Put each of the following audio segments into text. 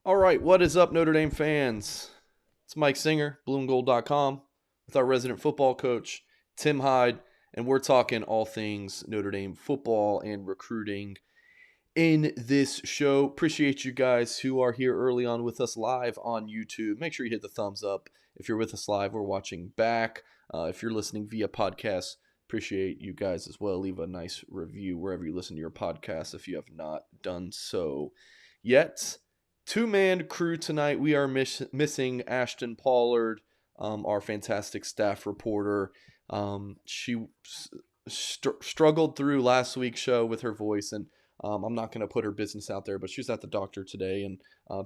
All right, what is up, Notre Dame fans? It's Mike Singer, blueandgold.com, with our resident football coach, Tim Hyde, and we're talking all things Notre Dame football and recruiting in this show. Appreciate you guys who are here early on with us live on YouTube. Make sure you hit the thumbs up if you're with us live or watching back. If you're listening via podcast, appreciate you guys as well. Leave a nice review wherever you listen to your podcast if you have not done so yet. Two-man crew tonight. We are missing Ashton Pollard, our fantastic staff reporter. She struggled through last week's show with her voice, and I'm not going to put her business out there, but she was at the doctor today and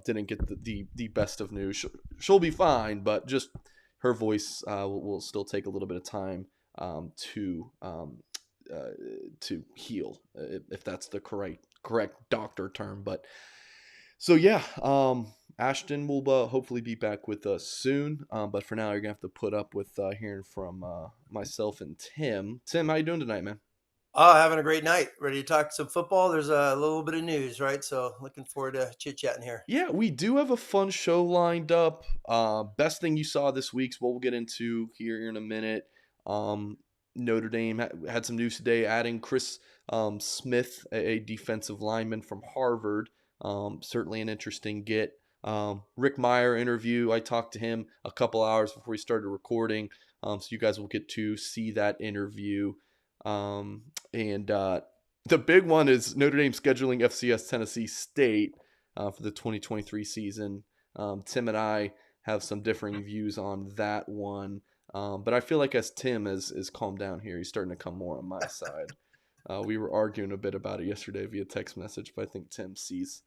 didn't get the best of news. She'll be fine, but just her voice will still take a little bit of time to heal, if that's the correct doctor term. But so yeah, Ashton will hopefully be back with us soon. But for now, you're gonna have to put up with hearing from myself and Tim. Tim, how you doing tonight, man? Oh, having a great night. Ready to talk some football. There's a little bit of news, right? So looking forward to chit-chatting here. Yeah, we do have a fun show lined up. Best thing you saw this week's what we'll get into here in a minute. Notre Dame had some news today, adding Chris Smith, a defensive lineman from Harvard. Certainly an interesting get. Rick Mirer interview. I talked to him a couple hours before we started recording. So you guys will get to see that interview. And the big one is Notre Dame scheduling FCS Tennessee State for the 2023 season. Tim and I have some differing views on that one. But I feel like as Tim is calmed down here, he's starting to come more on my side. We were arguing a bit about it yesterday via text message, but I think Tim sees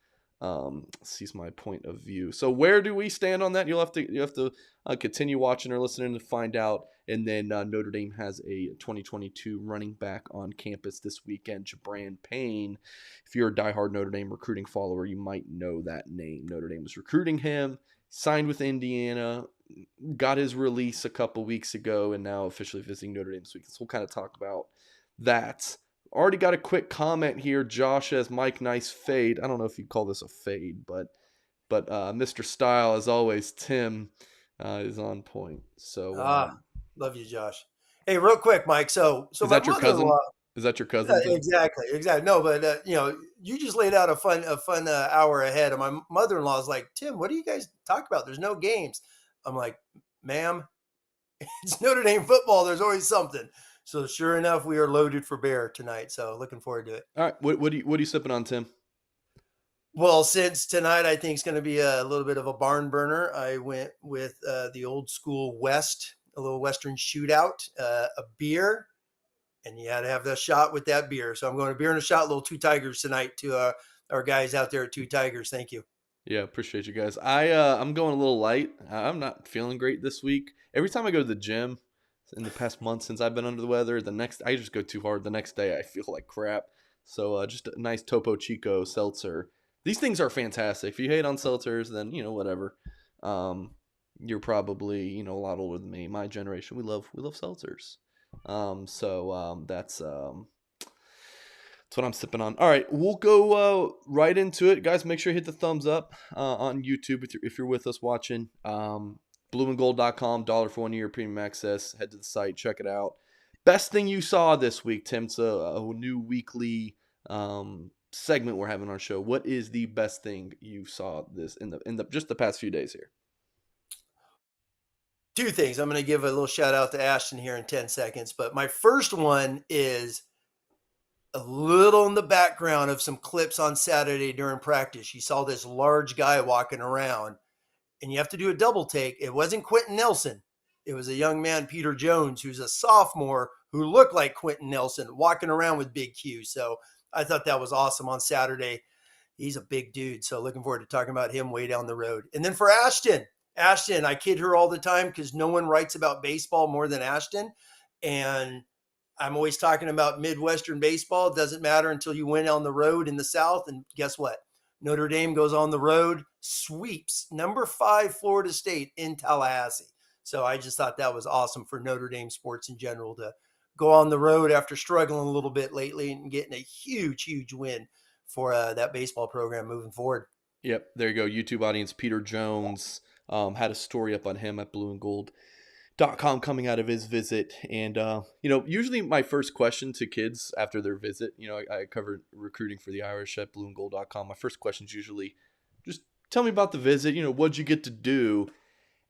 my point of view. So where do we stand on that? You have to continue watching or listening to find out. And then Notre Dame has a 2022 running back on campus this weekend, Jabran Payne. If you're a diehard Notre Dame recruiting follower, you might know that name. Notre Dame was recruiting him, signed with Indiana, got his release a couple weeks ago, and now officially visiting Notre Dame this week. So we'll kind of talk about that. Already got a quick comment here. Josh as Mike, nice fade. I don't know if you call this a fade, but Mr. Style, as always, Tim is on point. So Love you, Josh. Hey, real quick, Mike. So is my that your cousin? mother-in-law. Is that your cousin? Tim? Exactly. No, but you just laid out a fun hour ahead, and my mother-in-law is like, Tim, what do you guys talk about? There's no games. I'm like, ma'am, it's Notre Dame football. There's always something. So sure enough, we are loaded for bear tonight. So looking forward to it. All right. What are you sipping on, Tim? Well, since tonight I think is going to be a little bit of a barn burner, I went with the old school West, a little Western shootout, a beer, and you had to have the shot with that beer. So I'm going to beer and a shot, little Two Tigers tonight to our guys out there at Two Tigers. Thank you. Yeah, appreciate you guys. I'm going a little light. I'm not feeling great this week. Every time I go to the gym in the past month since I've been under the weather, I just go too hard. The next day I feel like crap. So just a nice Topo Chico seltzer. These things are fantastic. If you hate on seltzers, then whatever. You're probably a lot older than me. My generation, we love seltzers. That's what I'm sipping on. All right, we'll go right into it, guys. Make sure you hit the thumbs up on YouTube if you're with us watching. Blueandgold.com, $1 for 1 year premium access. Head to the site, check it out. Best thing you saw this week, Tim. It's a new weekly segment we're having on our show. What is the best thing you saw this in the just the past few days here? Two things. I'm going to give a little shout out to Ashton here in 10 seconds, but my first one is a little in the background of some clips on Saturday during practice. You saw this large guy walking around, and you have to do a double take. It wasn't Quentin Nelson. It was a young man, Peter Jones, who's a sophomore who looked like Quentin Nelson walking around with Big Q. So I thought that was awesome on Saturday. He's a big dude. So looking forward to talking about him way down the road. And then for Ashton, I kid her all the time because no one writes about baseball more than Ashton. And I'm always talking about Midwestern baseball. It doesn't matter until you win on the road in the South. And guess what? Notre Dame goes on the road, sweeps number 5 Florida State in Tallahassee. So I just thought that was awesome for Notre Dame sports in general to go on the road after struggling a little bit lately and getting a huge, huge win for that baseball program moving forward. Yep, there you go. YouTube audience, Peter Jones had a story up on him at blueandgold.com coming out of his visit. And, usually my first question to kids after their visit, I covered recruiting for the Irish at blueandgold.com. My first question is usually just tell me about the visit. What'd you get to do?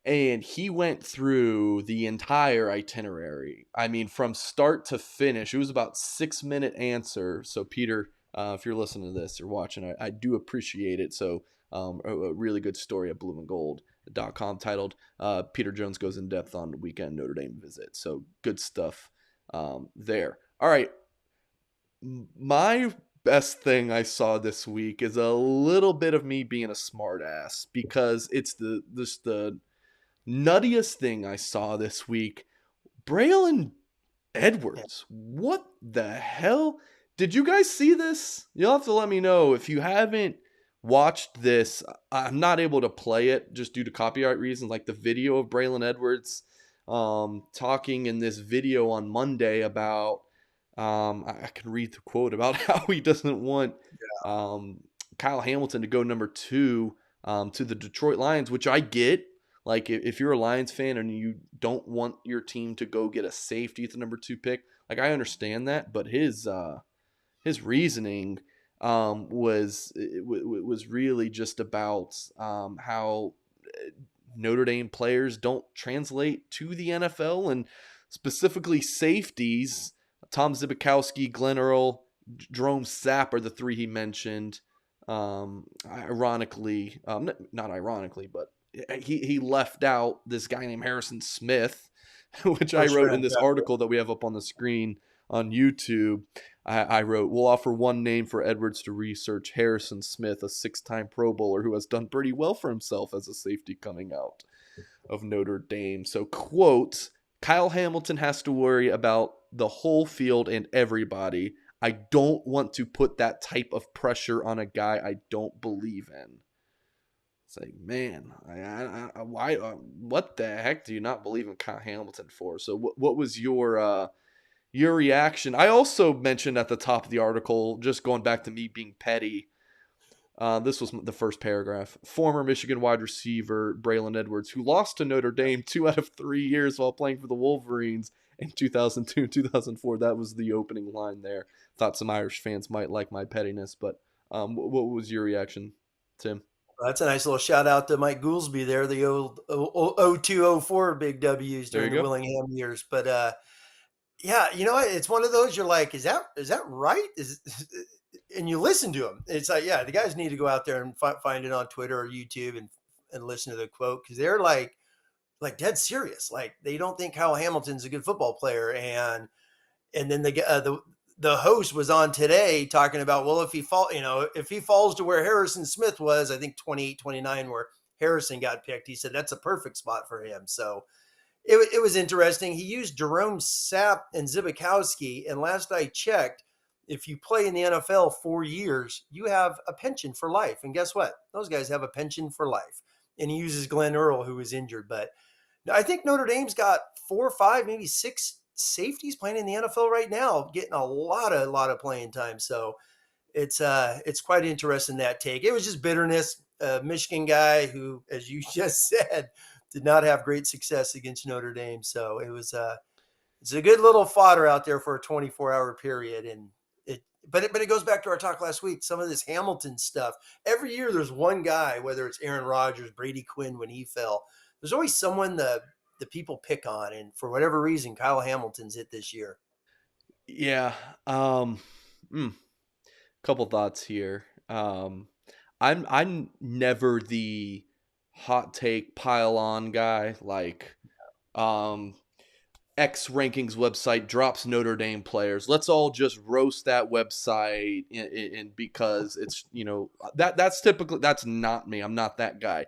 And he went through the entire itinerary. I mean, from start to finish. It was about 6 minute answer. So Peter, if you're listening to this or watching, I do appreciate it. So a really good story at blueandgold.com titled Peter Jones Goes in Depth on the Weekend Notre Dame Visit. So good stuff there. All right. My best thing I saw this week is a little bit of me being a smartass because it's the nuttiest thing I saw this week. Braylon Edwards. What the hell? Did you guys see this? You'll have to let me know if you haven't watched this. I'm not able to play it just due to copyright reasons. Like the video of Braylon Edwards talking in this video on Monday about I can read the quote about how he doesn't want Kyle Hamilton to go number 2 to the Detroit Lions, which I get. Like, if you're a Lions fan and you don't want your team to go get a safety at the number 2 pick, like, I understand that. But his reasoning was really just about how Notre Dame players don't translate to the NFL, and specifically safeties. Tom Zibikowski, Glenn Earl, Jerome Sapp are the 3 he mentioned. Ironically, not ironically, but he left out this guy named Harrison Smith, which I First wrote in round this draft. article that we have up on the screen on YouTube. I wrote, we'll offer one name for Edwards to research: Harrison Smith, a 6-time Pro Bowler who has done pretty well for himself as a safety coming out of Notre Dame. So, quote, Kyle Hamilton has to worry about the whole field and everybody. I don't want to put that type of pressure on a guy I don't believe in. It's like, man, why? What the heck do you not believe in Kyle Hamilton for? So, what was your reaction? I also mentioned at the top of the article, just going back to me being petty. This was the first paragraph. Former Michigan wide receiver Braylon Edwards, who lost to Notre Dame 2 out of 3 years while playing for the Wolverines in 2002 and 2004. That was the opening line there. Thought some Irish fans might like my pettiness, but what was your reaction, Tim? That's a nice little shout out to Mike Goolsby there, the old 0204 big W's There you during the go. Willingham years. But yeah, it's one of those you're like, is that right? And you listen to him. It's like, yeah, the guys need to go out there and find it on Twitter or YouTube and listen to the quote, because they're like dead serious. Like, they don't think Kyle Hamilton's a good football player, and then the host was on today talking about, well, if he falls to where Harrison Smith was, I think 28, 29, where Harrison got picked, he said that's a perfect spot for him. So it was interesting. He used Jerome Sapp and Zibikowski, and last I checked, if you play in the NFL 4 years, you have a pension for life. And guess what? Those guys have a pension for life. And he uses Glenn Earl, who was injured. But I think Notre Dame's got 4 or 5, maybe 6 safeties playing in the NFL right now, getting a lot of playing time. So it's quite interesting, that take. It was just bitterness. Michigan guy who, as you just said, did not have great success against Notre Dame. So it's a good little fodder out there for a 24-hour period. And but it goes back to our talk last week. Some of this Hamilton stuff. Every year there's one guy, whether it's Aaron Rodgers, Brady Quinn when he fell. There's always someone the people pick on, and for whatever reason, Kyle Hamilton's it this year. Yeah. Couple thoughts here. I'm never the hot take pile on guy. Like, X rankings website drops Notre Dame players. Let's all just roast that website and because it's, that's typically, that's not me. I'm not that guy.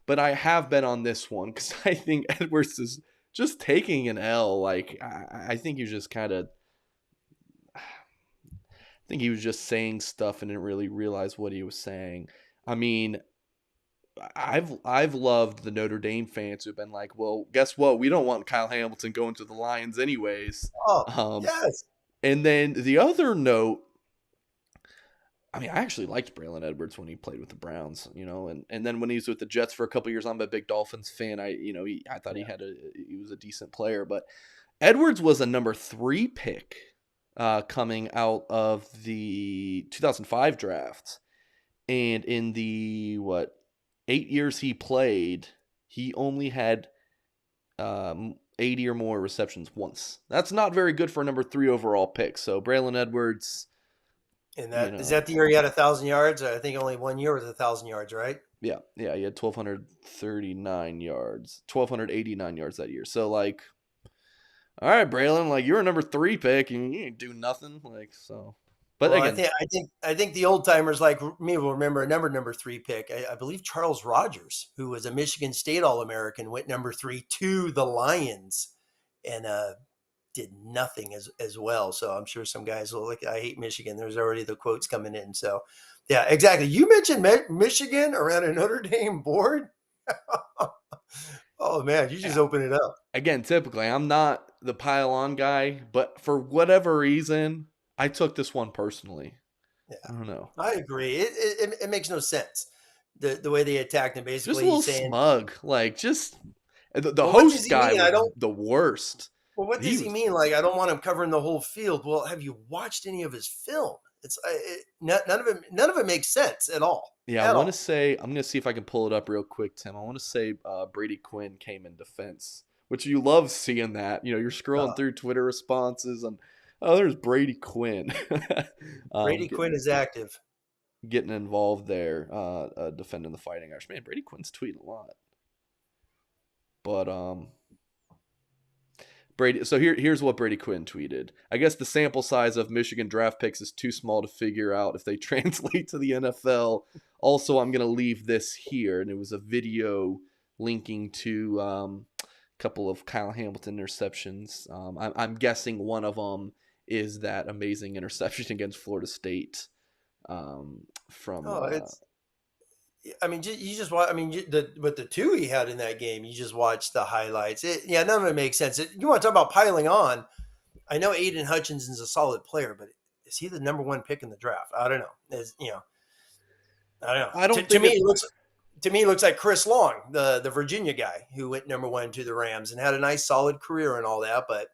But I have been on this one because I think Edwards is just taking an L. Like, I think he was just he was just saying stuff and didn't really realize what he was saying. I mean, I've loved the Notre Dame fans who've been like, well, guess what? We don't want Kyle Hamilton going to the Lions anyways. Oh, yes. And then the other note, I mean, I actually liked Braylon Edwards when he played with the Browns, and then when he was with the Jets for a couple years, I'm a big Dolphins fan. I thought Yeah. he was a decent player, but Edwards was a number 3 pick coming out of the 2005 draft, and in the 8 years he played, he only had 80 or more receptions once. That's not very good for a number 3 overall pick. So Braylon Edwards, And you that is know, that the year he had 1,000 yards. I think only 1 year was 1,000 yards, right? yeah, he had 1,239 yards, 1,289 yards that year. So like, all right, Braylon, like you're a number 3 pick and you ain't do nothing, like so. But Well, again, I think the old timers like me will remember a number 3 pick. I believe Charles Rogers, who was a Michigan State All American, went number 3 to the Lions, and did nothing as well. So I'm sure some guys will like, I hate Michigan. There's already the quotes coming in. So yeah, exactly. You mentioned Michigan around a Notre Dame board. Oh man, you just open it up. again, typically I'm not the pile-on guy, but for whatever reason, I took this one personally. Yeah, I don't know. I agree. It makes no sense the way they attacked him. Just a Basically, little he's saying, smug, like just the "Well, what does host he guy mean? I was don't." the worst. Well, what He does he was mean? Like, I don't want him covering the whole field. Well, have you watched any of his film? None of it makes sense at all. Yeah, I At want to all. say I'm gonna see if I can pull it up real quick, Tim. I want to say Brady Quinn came in defense, which you love seeing that. You're scrolling Uh, through Twitter responses and oh, there's Brady Quinn, Brady Quinn getting is active. involved there, defending the Fighting Irish. Man, Brady Quinn's tweeting a lot, but Brady. So here's what Brady Quinn tweeted. I guess the sample size of Michigan draft picks is too small to figure out if they translate to the NFL. Also, I'm gonna leave this here, and it was a video linking to a couple of Kyle Hamilton interceptions. I'm guessing one of them is that amazing interception against Florida State from. Oh, it's. I mean, you just watch. I mean, with the two he had in that game, you just watch the highlights. Yeah, none of it makes sense. You want to talk about piling on? I know Aiden Hutchinson's a solid player, but is he the number 1 pick in the draft? I don't know. I don't know. I don't To think me, it. it looks like Chris Long, the Virginia guy who went number 1 to the Rams and had a nice solid career and all that. But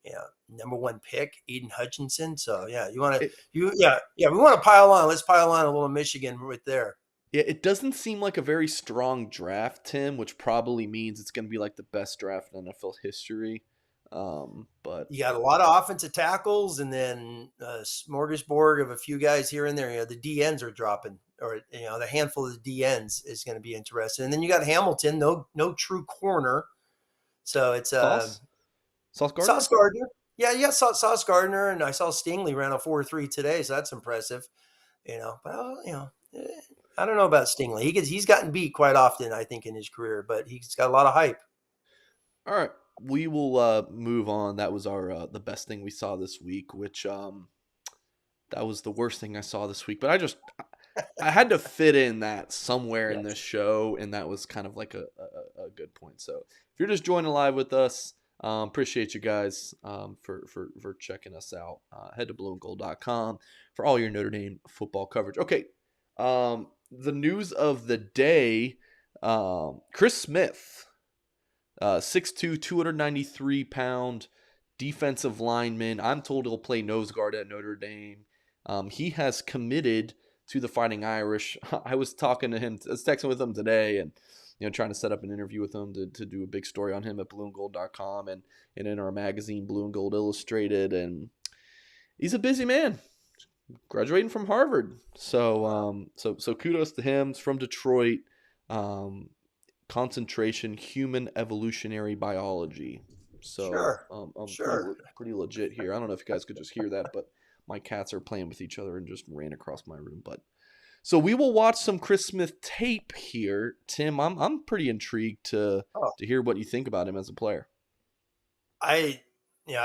yeah, number 1 pick, Aiden Hutchinson. So yeah, you want to it we want to pile on. Let's pile on a little Michigan right there. Yeah, it doesn't seem like a very strong draft, Tim, which probably means it's going to be like the best draft in NFL history. But You got a lot of offensive tackles, and then a smorgasbord of a few guys here and there. The DNs are dropping, or the handful of the DNs is going to be interesting. And then you got Hamilton, no true corner, so it's Sauce Sauce Gardner. Gardner. Yeah, Sauce Gardner, and I saw Stingley ran a 4.3 today, so that's impressive. But I don't know about Stingley. He's gotten beat quite often, I think, in his career, but he's got a lot of hype. All right, we will move on. That was our the best thing we saw this week, which that was the worst thing I saw this week. But I had to fit in that somewhere in this Yes. show, and that was kind of like a good point. So if you're just joining live with us, appreciate you guys for checking us out. Head to blueandgold.com for all your Notre Dame football coverage. Okay, the news of the day: Chris Smith, 6'2", 293-pound defensive lineman. I'm told he'll play nose guard at Notre Dame. He has committed to the Fighting Irish. I was talking to him, I was texting with him today, and trying to set up an interview with him to do a big story on him at blueandgold.com and in our magazine Blue and Gold Illustrated. And he's a busy man, graduating from Harvard. So so kudos to him. He's from Detroit. Concentration, human evolutionary biology. So Sure, pretty sure. pretty legit here. I don't know if you guys could just hear that, but my cats are playing with each other and just ran across my room. But so we will watch some Chris Smith tape here, Tim. I'm pretty intrigued to Oh, hear what you think about him as a player. I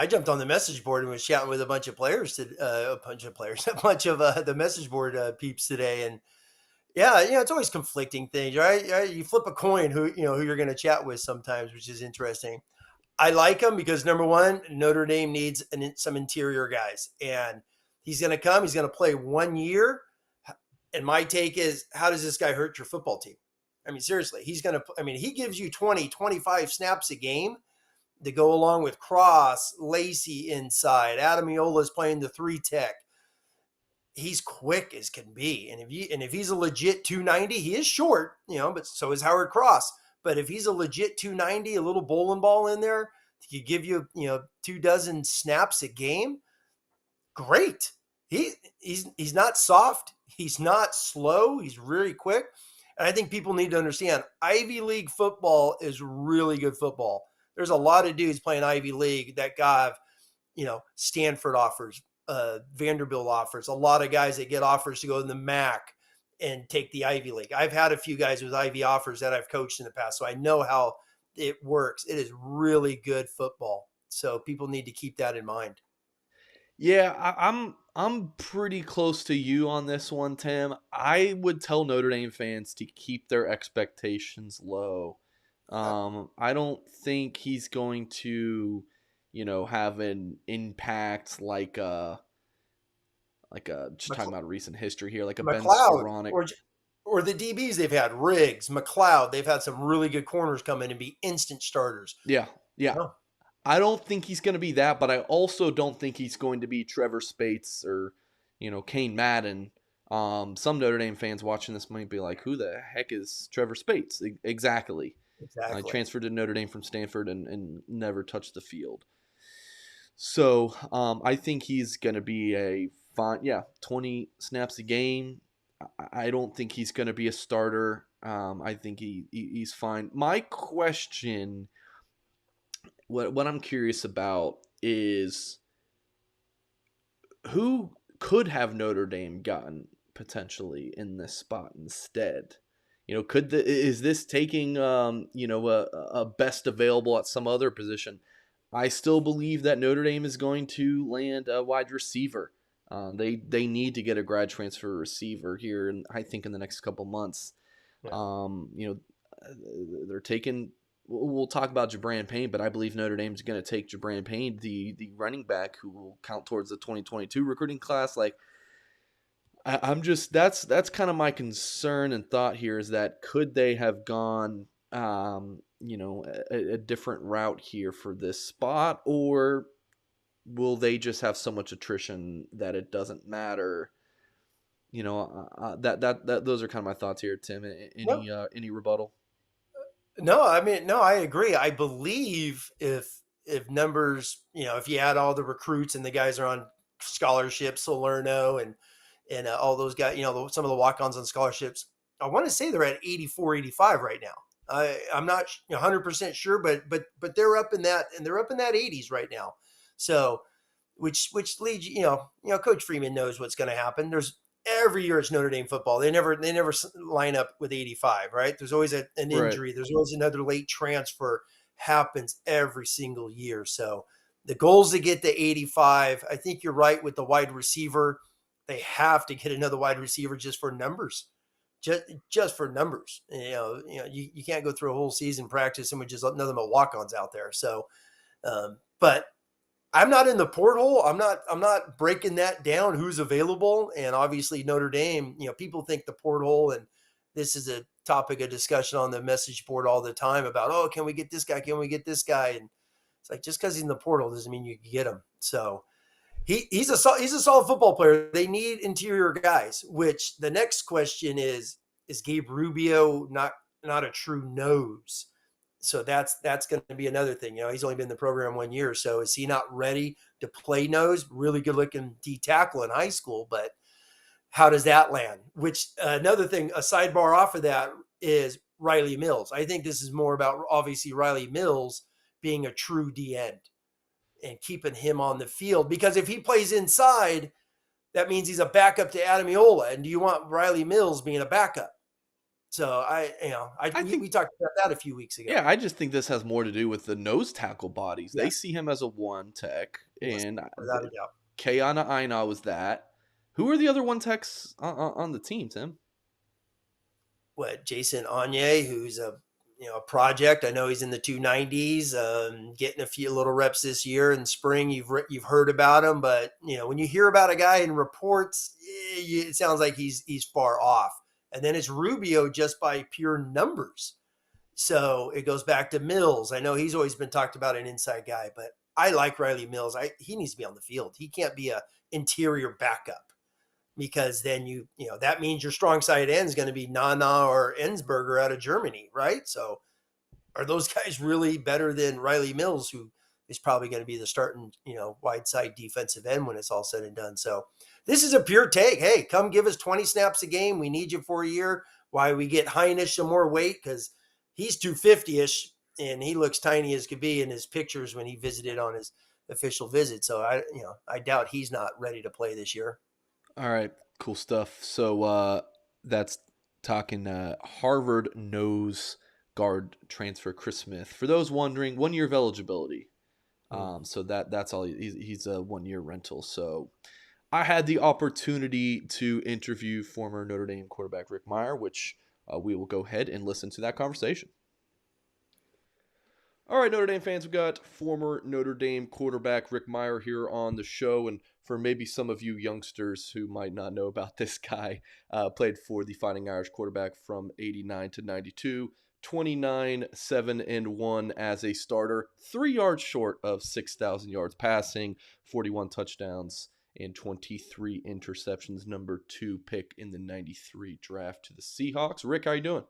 jumped on the message board and was chatting with a bunch of players, a bunch of the message board peeps today, and yeah, it's always conflicting things, right? You flip a coin who you're going to chat with sometimes, which is interesting. I like him because number one, Notre Dame needs some interior guys, and he's going to come. He's going to play 1 year. And my take is, how does this guy hurt your football team? I mean, seriously, he gives you 20, 25 snaps a game to go along with Cross, Lacey inside. Adamiola is playing the 3 tech. He's quick as can be. And if he's a legit 290, he is short, but so is Howard Cross. But if he's a legit 290, a little bowling ball in there, he give you, 24 snaps a game, great. He's not soft. He's not slow. He's really quick. And I think people need to understand Ivy League football is really good football. There's a lot of dudes playing Ivy League that got, Stanford offers, Vanderbilt offers, a lot of guys that get offers to go in the MAC and take the Ivy League. I've had a few guys with Ivy offers that I've coached in the past, so I know how it works. It is really good football. So people need to keep that in mind. Yeah, I'm pretty close to you on this one, Tim. I would tell Notre Dame fans to keep their expectations low. I don't think he's going to, have an impact like just talking about recent history here, like a Ben McLeod Skoranek. or the DBs they've had, Riggs, McLeod, they've had some really good corners come in and be instant starters. Yeah, yeah. No, I don't think he's going to be that, but I also don't think he's going to be Trevor Spates or, Kane Madden. Some Notre Dame fans watching this might be like, who the heck is Trevor Spates? Exactly. I exactly. transferred to Notre Dame from Stanford and never touched the field. So I think he's going to be a fine, 20 snaps a game. I don't think he's going to be a starter. I think he's fine. My question, what I'm curious about is who could have Notre Dame gotten potentially in this spot instead? Is this taking a best available at some other position? I still believe that Notre Dame is going to land a wide receiver. They need to get a grad transfer receiver here, and I think in the next couple months. Yeah. They're taking. We'll talk about Jabran Payne, but I believe Notre Dame's going to take Jabran Payne, the running back who will count towards the 2022 recruiting class. Like, I'm just that's kind of my concern and thought here is that could they have gone, a different route here for this spot, or will they just have so much attrition that it doesn't matter? That those are kind of my thoughts here, Tim. No, Any rebuttal? no, I mean, no, I agree. I believe if numbers, if you add all the recruits and the guys are on scholarships, Salerno and all those guys, some of the walk-ons on scholarships, I want to say they're at 84, 85 right now. I'm not 100% sure, but they're up in that, and they're up in that 80s right now. So, which leads Coach Freeman knows what's going to happen. There's every year it's Notre Dame football. They never line up with 85, right? There's always an Right. injury. There's always another late transfer happens every single year. So the goal is to get to 85. I think you're right with the wide receiver. They have to get another wide receiver just for numbers. Just for numbers. You can't go through a whole season practicing with just nothing but walk-ons out there. So, but I'm not in the porthole. I'm not breaking that down. Who's available? And obviously Notre Dame. People think the porthole, and this is a topic of discussion on the message board all the time about, oh, can we get this guy? Can we get this guy? And it's like, just because he's in the portal doesn't mean you can get him. So he's a solid football player. They need interior guys. Which the next question is Gabe Rubio not a true nose? So that's going to be another thing. He's only been in the program 1 year. So is he not ready to play nose? Really good looking D tackle in high school, but how does that land? Which another thing, a sidebar off of that is Riley Mills. I think this is more about obviously Riley Mills being a true D end and keeping him on the field, because if he plays inside, that means he's a backup to Adamiola. And do you want Riley Mills being a backup? So I think we talked about that a few weeks ago. Yeah, I just think this has more to do with the nose tackle bodies. They Yes, see him as a one tech, yes, and without a doubt. Kayana Aina was that. Who are the other one techs on the team, Tim? What, Jason Anye, who's a a project. I know he's in the 290s, getting a few little reps this year in spring. You've heard about him, but when you hear about a guy in reports, it sounds like he's far off. And then it's Rubio just by pure numbers. So it goes back to Mills. I know he's always been talked about an inside guy, but I like Riley Mills. He needs to be on the field. He can't be a interior backup because then that means your strong side end is going to be Nana or Ensberger out of Germany, right? So are those guys really better than Riley Mills, who is probably going to be the starting, wide side defensive end when it's all said and done? So this is a pure take. Hey, come give us 20 snaps a game. We need you for a year. Why we get Heinisch some more weight, because he's 250-ish and he looks tiny as could be in his pictures when he visited on his official visit. So I doubt he's not ready to play this year. All right, cool stuff. So that's talking Harvard nose guard transfer Chris Smith. For those wondering, 1 year of eligibility. So that's all. He's a 1 year rental. So I had the opportunity to interview former Notre Dame quarterback Rick Mirer, which we will go ahead and listen to that conversation. All right, Notre Dame fans, we've got former Notre Dame quarterback Rick Mirer here on the show. And for maybe some of you youngsters who might not know about this guy, played for the Fighting Irish quarterback from 89 to 92, 29, 7, and 1 as a starter, 3 yards short of 6,000 yards passing, 41 touchdowns, and 23 interceptions. Number 2 pick in the 93 draft to the Seahawks. Rick, how you doing?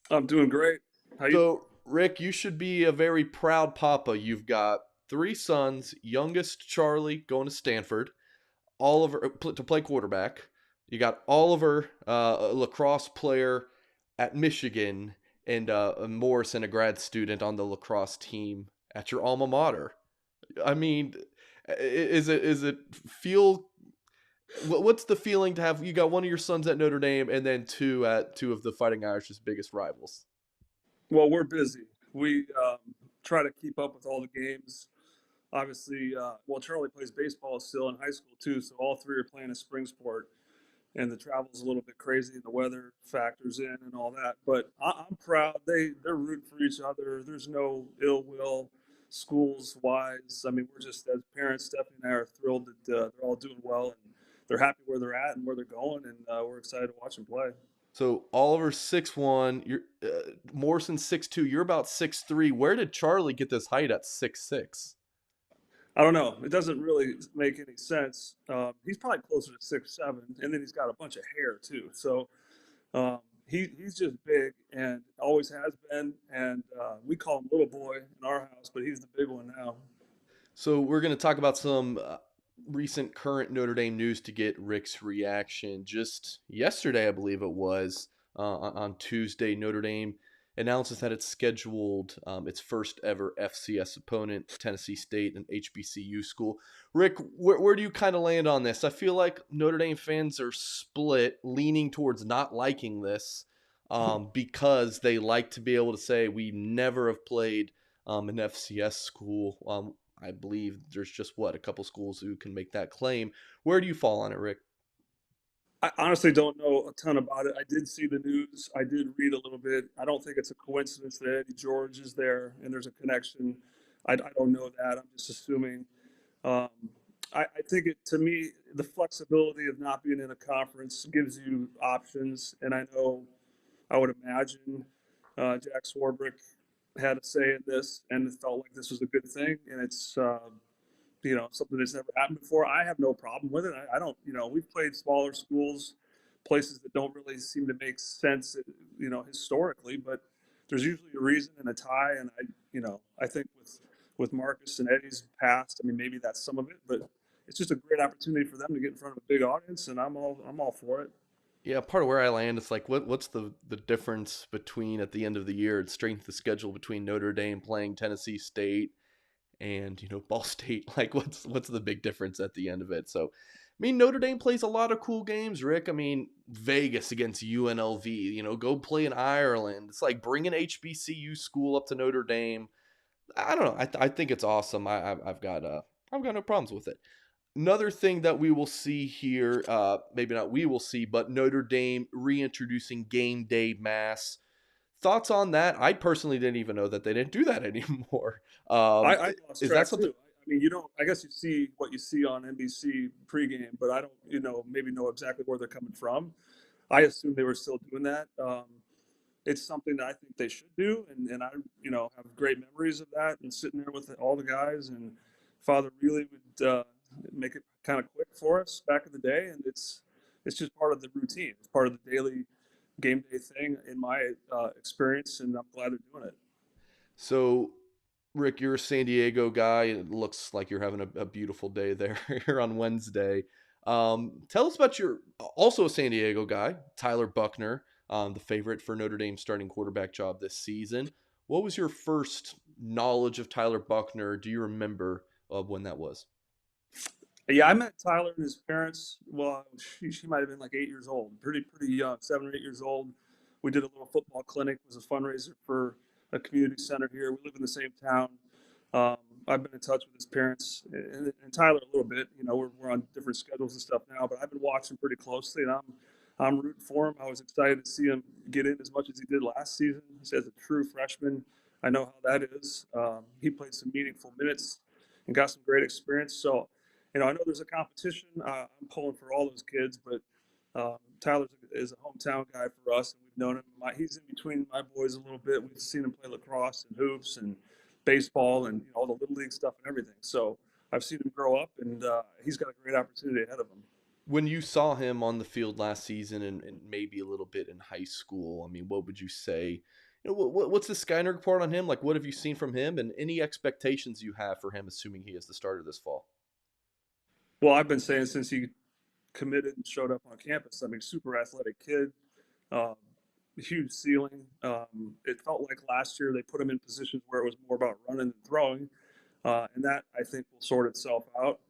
I'm doing great. How you? So, Rick, you should be a very proud papa. You've got 3 sons, youngest Charlie going to Stanford, Oliver to play quarterback. You got Oliver, a lacrosse player at Michigan, and Morrison, a grad student on the lacrosse team at your alma mater. I mean, is it feel? What's the feeling to have you got one of your sons at Notre Dame and then two at two of the Fighting Irish's biggest rivals? Well, we're busy. We try to keep up with all the games. Obviously, well, Charlie plays baseball still in high school too, so all 3 are playing a spring sport, and the travel's a little bit crazy, and the weather factors in and all that. But I'm proud. They're rooting for each other. There's no ill will, schools wise. I mean, we're just as parents, Stephanie and I are thrilled that they're all doing well and they're happy where they're at and where they're going, and we're excited to watch them play. So Oliver's 6'1", you're Morrison 6'2", you're about 6'3". Where did Charlie get this height at 6'6"? I don't know. It doesn't really make any sense. He's probably closer to 6'7", and then he's got a bunch of hair too. So he's just big and always has been. And we call him Little Boy in our house, but he's the big one now. So we're going to talk about some recent current Notre Dame news to get Rick's reaction. Just yesterday, I believe it was, on Tuesday, Notre Dame announces that it's scheduled its first ever FCS opponent, Tennessee State, an HBCU school. Rick, where do you kind of land on this? I feel like Notre Dame fans are split, leaning towards not liking this because they like to be able to say we never have played an FCS school. I believe there's just a couple schools who can make that claim. Where do you fall on it, Rick? I honestly don't know a ton about it. I did see the news. I did read a little bit. I don't think it's a coincidence that Eddie George is there and there's a connection. I don't know that. I'm just assuming. Um, I think to me, the flexibility of not being in a conference gives you options. And I know, I would imagine Jack Swarbrick had a say in this and it felt like this was a good thing. And it's, something that's never happened before. I have no problem with it. I don't, we've played smaller schools, places that don't really seem to make sense, historically, but there's usually a reason and a tie. And I think with Marcus and Eddie's past, I mean, maybe that's some of it, but it's just a great opportunity for them to get in front of a big audience, and I'm all for it. Yeah, part of where I land, it's like, what's the difference between at the end of the year, it's strength of schedule between Notre Dame playing Tennessee State and Ball State? Like, what's the big difference at the end of it? So, I mean, Notre Dame plays a lot of cool games, Rick. I mean, Vegas against UNLV, go play in Ireland. It's like bring an HBCU school up to Notre Dame. I don't know. I think it's awesome. I've got no problems with it. Another thing that we will see here, maybe not we will see, but Notre Dame reintroducing game day mass thoughts on that? I personally didn't even know that they didn't do that anymore. I lost Is that track something? too. I mean, you don't. I guess you see what you see on NBC pregame, but I don't. Maybe know exactly where they're coming from. I assume they were still doing that. It's something that I think they should do, and I have great memories of that and sitting there with all the guys, and Father really would make it kind of quick for us back in the day, and it's just part of the routine. It's part of the daily game day thing in my experience, and I'm glad they're doing it. So, Rick, you're a San Diego guy. It looks like you're having a beautiful day there here on Wednesday. Tell us about your also a San Diego guy, Tyler Buckner, the favorite for Notre Dame starting quarterback job this season. What was your first knowledge of Tyler Buckner? Do you remember when that was? Yeah, I met Tyler and his parents. Well, she might have been like 8 years old, pretty young, 7 or 8 years old. We did a little football clinic. It was a fundraiser for a community center here. We live in the same town. Um, I've been in touch with his parents and Tyler a little bit. We're on different schedules and stuff now, but I've been watching pretty closely, and I'm rooting for him. I was excited to see him get in as much as he did last season. As a true freshman, I know how that is. He played some meaningful minutes and got some great experience. So I know there's a competition. I'm pulling for all those kids, but Tyler is a hometown guy for us, and we've known him. He's in between my boys a little bit. We've seen him play lacrosse and hoops and baseball and all the little league stuff and everything. So I've seen him grow up, and he's got a great opportunity ahead of him. When you saw him on the field last season and maybe a little bit in high school, I mean, what would you say? What's the Skyner report on him? Like, what have you seen from him, and any expectations you have for him, assuming he is the starter this fall? Well, I've been saying since he committed and showed up on campus. I mean, super athletic kid, um, huge ceiling. It felt like last year they put him in positions where it was more about running than throwing, and that I think will sort itself out.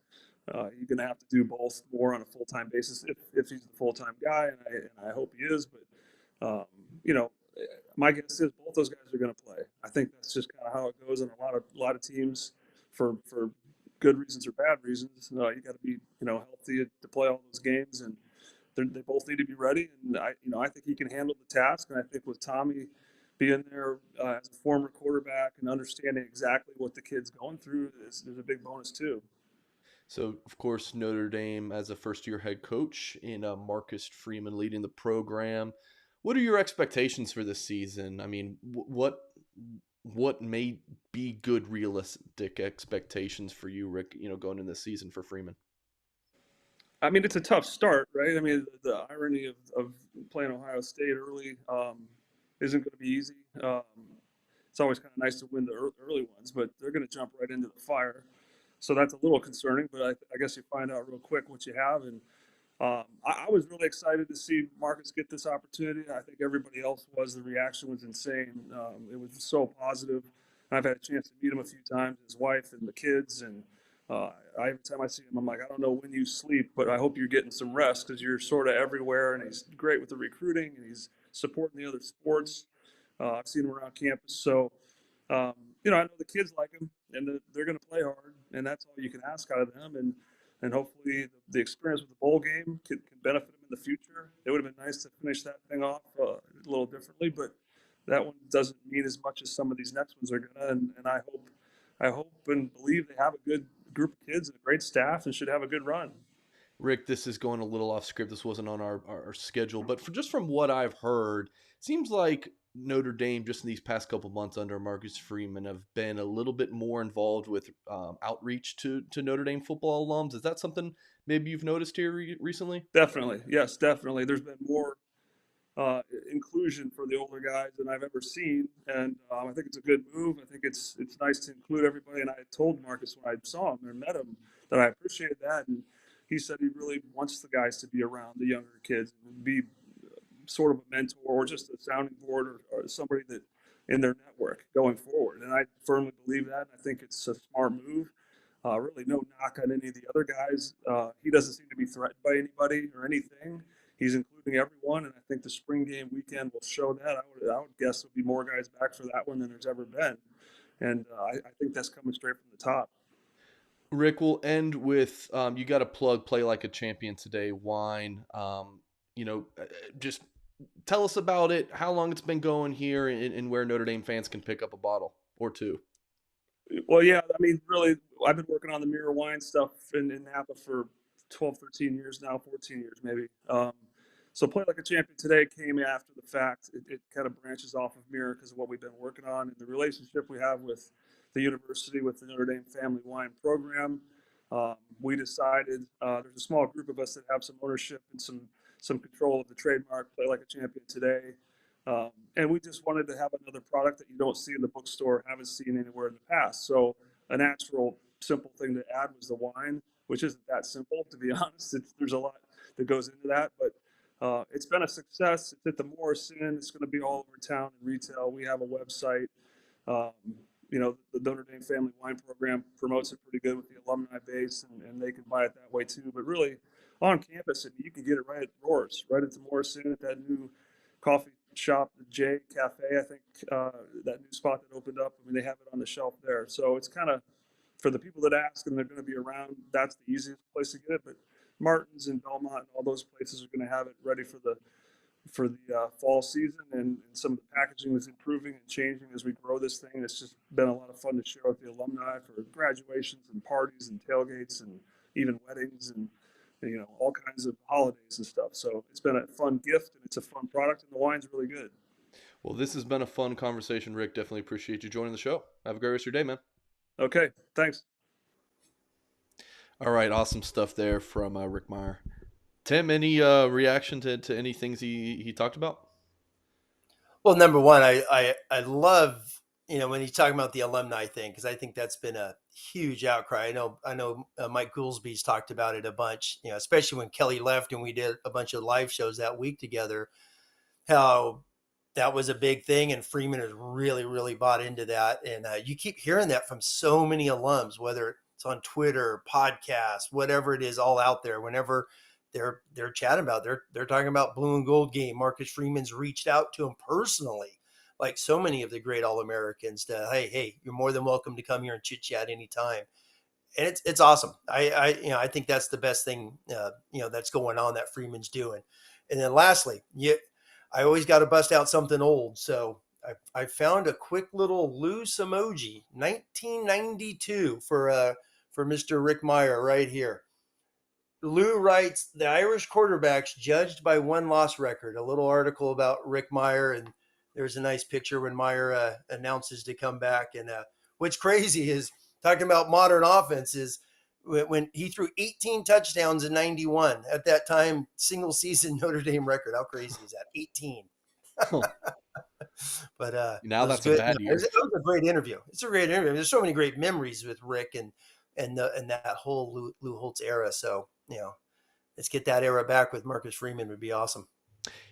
You're going to have to do both more on a full time basis if he's the full time guy, and I hope he is. But you know, my guess is both those guys are going to play. I think that's just kind of how it goes in a lot of teams for good reasons or bad reasons. You got to be healthy to play all those games, and they both need to be ready. And I think he can handle the task. And I think with Tommy being there as a former quarterback and understanding exactly what the kid's going through, there's a big bonus too. So, of course, Notre Dame as a first-year head coach in Marcus Freeman leading the program. What are your expectations for this season? I mean, what may be good realistic expectations for you, Rick? Going in this season for Freeman. I mean, it's a tough start, right? I mean, the irony of playing Ohio State early isn't going to be easy. It's always kind of nice to win the early ones, but they're going to jump right into the fire. So that's a little concerning, but I guess you find out real quick what you have. And I was really excited to see Marcus get this opportunity. I think everybody else was. The reaction was insane. It was so positive. I've had a chance to meet him a few times, his wife and the kids, and every time I see him, I'm like, I don't know when you sleep, but I hope you're getting some rest because you're sort of everywhere. And he's great with the recruiting, and he's supporting the other sports. I've seen him around campus, so um, I know the kids like him, and they're going to play hard, and that's all you can ask out of them. And hopefully the experience with the bowl game can benefit him in the future. It would have been nice to finish that thing off a little differently, but that one doesn't mean as much as some of these next ones are gonna. And I hope and believe they have a good group of kids and a great staff and should have a good run. Rick, this is going a little off script. This wasn't on our schedule, but just from what I've heard, it seems like Notre Dame, just in these past couple months under Marcus Freeman, have been a little bit more involved with outreach to Notre Dame football alums. Is that something maybe you've noticed here recently? Definitely, yes, definitely. There's been more uh, inclusion for the older guys than I've ever seen, and I think it's a good move. I think it's nice to include everybody. And I told Marcus when I saw him and met him that I appreciated that, and he said he really wants the guys to be around the younger kids and be sort of a mentor or just a sounding board or somebody that in their network going forward. And I firmly believe that. And I think it's a smart move. Really, no knock on any of the other guys. He doesn't seem to be threatened by anybody or anything. He's including everyone, and I think the spring game weekend will show that. I would guess there'll be more guys back for that one than there's ever been, and I think that's coming straight from the top. Rick, we'll end with you got to plug Play Like a Champion today, wine. Just tell us about it, how long it's been going here, and where Notre Dame fans can pick up a bottle or two. Well, yeah, I mean, really, I've been working on the Mirror Wine stuff in Napa for 12, 13 years now, 14 years maybe. So Play Like a Champion today came after the fact. It kind of branches off of Mirror because of what we've been working on and the relationship we have with the university, with the Notre Dame Family Wine Program. We decided there's a small group of us that have some ownership and some control of the trademark Play Like a Champion today. And we just wanted to have another product that you don't see in the bookstore, haven't seen anywhere in the past. So a natural, simple thing to add was the wine, which isn't that simple, to be honest. There's a lot that goes into that, but it's been a success. It's at the Morrison. It's going to be all over town in retail. We have a website. Um, the Notre Dame Family Wine Program promotes it pretty good with the alumni base, and they can buy it that way too. But really, on campus, you can get it right at Roars, right at the Morrison, at that new coffee shop, the J Cafe, I think, that new spot that opened up. I mean, they have it on the shelf there. So it's kind of, for the people that ask and they're going to be around, that's the easiest place to get it. But Martin's and Belmont and all those places are going to have it ready for the fall season, and some of the packaging is improving and changing as we grow this thing. It's just been a lot of fun to share with the alumni for graduations and parties and tailgates and even weddings and all kinds of holidays and stuff. So it's been a fun gift, and it's a fun product, and the wine's really good. Well, this has been a fun conversation, Rick. Definitely appreciate you joining the show. Have a great rest of your day, man. Okay, thanks. All right, awesome stuff there from Rick Mirer. Tim, any reaction to any things he talked about? Well, number one, I love, when he's talking about the alumni thing, because I think that's been a huge outcry. I know Mike Goolsby's talked about it a bunch, especially when Kelly left and we did a bunch of live shows that week together, how that was a big thing, and Freeman has really, really bought into that. And you keep hearing that from so many alums, whether it's on Twitter, podcasts, whatever it is, all out there. Whenever they're chatting about, they're talking about Blue and Gold game. Marcus Freeman's reached out to him personally, like so many of the great All-Americans. To hey, you're more than welcome to come here and chit chat anytime. And it's awesome. I think that's the best thing that's going on that Freeman's doing. And then lastly, I always got to bust out something old. So I found a quick little loose emoji, 1992 for Mr. Rick Mirer right here. Lou writes, the Irish quarterbacks judged by one loss record, a little article about Rick Mirer. And there's a nice picture when Mirer announces to come back. And what's crazy is talking about modern offenses, when he threw 18 touchdowns in 91, at that time, single season Notre Dame record. How crazy is that? 18. Huh. But Now that's good. a bad year. It was a great interview. It's a great interview. There's so many great memories with Rick and that whole Lou Holtz era. So, let's get that era back with Marcus Freeman would be awesome.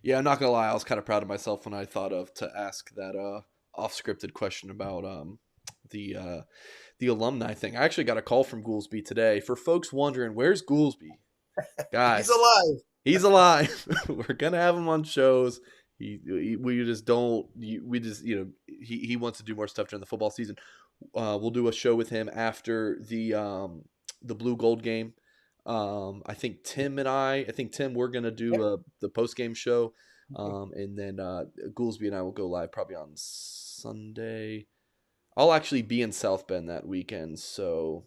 Yeah, I'm not gonna lie. I was kind of proud of myself when I thought of to ask that off-scripted question about the alumni thing. I actually got a call from Goolsby today. For folks wondering, where's Goolsby? Guys, He's alive. We're gonna have him on shows. We just don't. We just he wants to do more stuff during the football season. We'll do a show with him after the Blue Gold game. I think Tim we're gonna do the post game show, and then Goolsby and I will go live probably on Sunday. I'll actually be in South Bend that weekend, so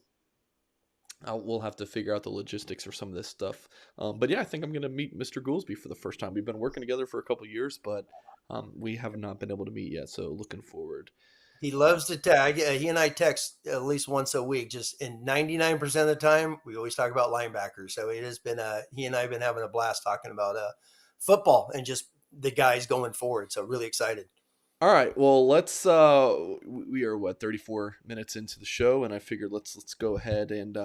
we'll have to figure out the logistics for some of this stuff. But yeah, I think I'm gonna meet Mr. Goolsby for the first time. We've been working together for a couple years, but we have not been able to meet yet. So looking forward. He loves to tag. He and I text at least once a week. Just in 99% of the time, we always talk about linebackers. So it has been he and I have been having a blast talking about football and just the guys going forward. So really excited. All right, well, let's we are 34 minutes into the show, and I figured let's go ahead and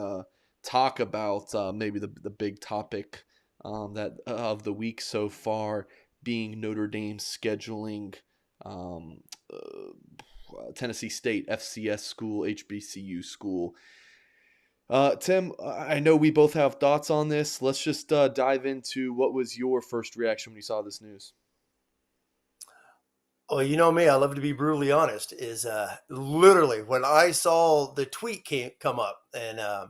talk about maybe the big topic that of the week so far, being Notre Dame scheduling Tennessee State FCS school, HBCU school. Tim, I know we both have thoughts on this. Let's just dive into what was your first reaction when you saw this news. Well, you know me, I love to be brutally honest, is literally when I saw the tweet come up, and I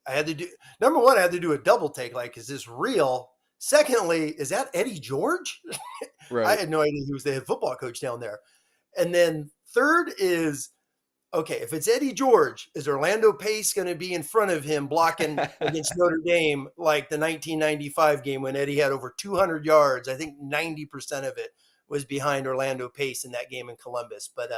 had to do, number one, I had to do a double take, like, is this real? Secondly, is that Eddie George? I Right. had no idea he was the head football coach down there. And then third is, okay, if it's Eddie George, is Orlando Pace going to be in front of him blocking against Notre Dame like the 1995 game when Eddie had over 200 yards? I think 90% of it was behind Orlando Pace in that game in Columbus. But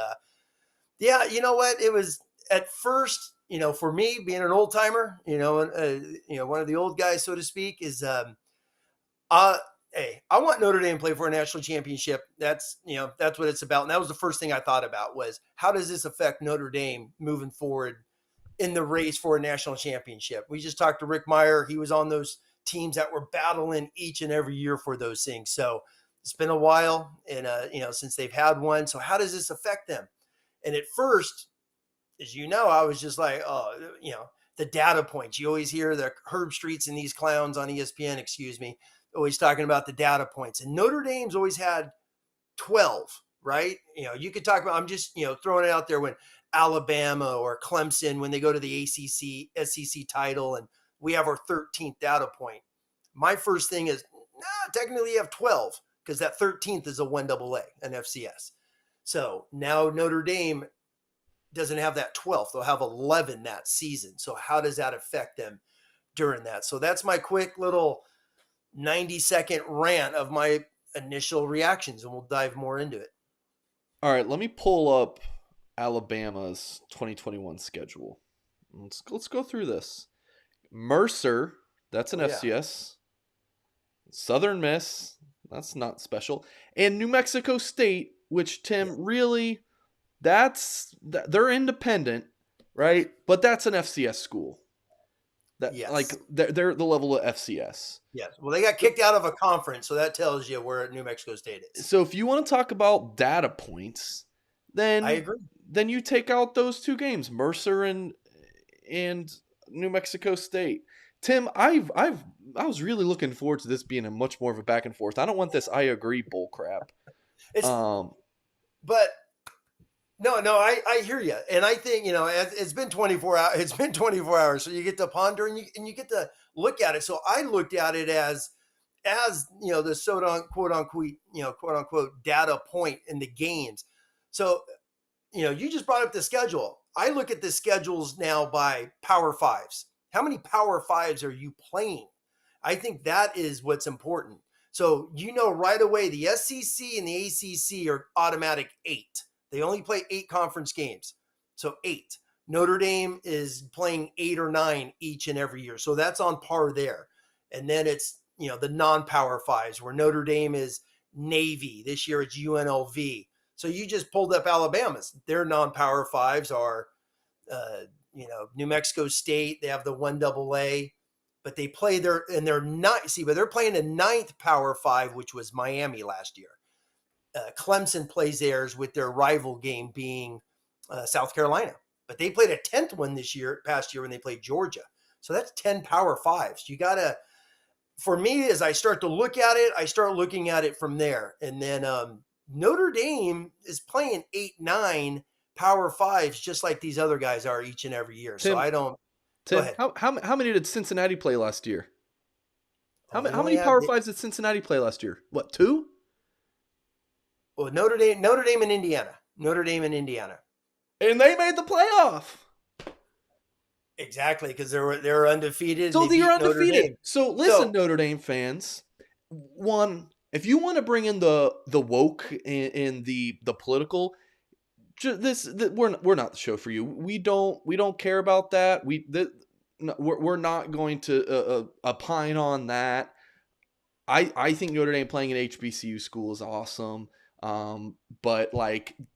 yeah, you know what? It was at first, for me being an old timer, one of the old guys, so to speak, is uh, hey, I want Notre Dame to play for a national championship. That's what it's about. And that was the first thing I thought about was how does this affect Notre Dame moving forward in the race for a national championship? We just talked to Rick Mirer. He was on those teams that were battling each and every year for those things. So it's been a while and, since they've had one. So how does this affect them? And at first, as you know, I was just like, oh, the data points. You always hear the Herb Streets and these clowns on ESPN, excuse me, always talking about the data points. And Notre Dame's always had 12, right? You could talk about, I'm just, throwing it out there when Alabama or Clemson, when they go to the ACC, SEC title, and we have our 13th data point. My first thing is, technically you have 12 because that 13th is a 1AA, an FCS. So now Notre Dame doesn't have that 12th. They'll have 11 that season. So how does that affect them during that? So that's my quick little 90-second rant of my initial reactions, and we'll dive more into it. All right, let me pull up Alabama's 2021 schedule. Let's go through this. Mercer, that's an FCS. Southern Miss, that's not special. And New Mexico State, which, Tim, really, they're independent, right? But that's an FCS school. They're the level of FCS. Yes. Well, they got kicked out of a conference, so that tells you where New Mexico State is. So if you want to talk about data points, then I agree. Then you take out those two games, Mercer and New Mexico State. Tim, I was really looking forward to this being a much more of a back and forth. I don't want this I agree bull crap. But no, I hear you. And I think, it's been 24 hours. It's been 24 hours. So you get to ponder and you get to look at it. So I looked at it as the quote unquote data point in the games. So, you just brought up the schedule. I look at the schedules now by Power Fives. How many Power Fives are you playing? I think that is what's important. So, right away, the SEC and the ACC are automatic 8. They only play 8 conference games. So 8. Notre Dame is playing 8 or 9 each and every year. So that's on par there. And then it's, the non-Power Fives where Notre Dame is Navy. This year it's UNLV. So you just pulled up Alabama's. Their non-Power Fives are, New Mexico State. They have the 1AA. But they play they're not, but they're playing a 9th Power 5, which was Miami last year. Clemson plays theirs with their rival game being South Carolina. But they played a 10th one past year when they played Georgia. So that's 10 Power 5s. You got to, for me, as I start to look at it, I start looking at it from there. And then Notre Dame is playing 8, 9 Power 5s just like these other guys are each and every year. Tim, so I don't. Tim, go ahead. How many did Cincinnati play last year? How many Power 5s did Cincinnati play last year? What, 2? Well, Notre Dame and Indiana. And they made the playoff. Exactly, because they were undefeated. So they're undefeated. So listen, Notre Dame fans. One, if you want to bring in the woke and the political, we're not the show for you. We don't care about that. We're not going to opine on that. I think Notre Dame playing an HBCU school is awesome. But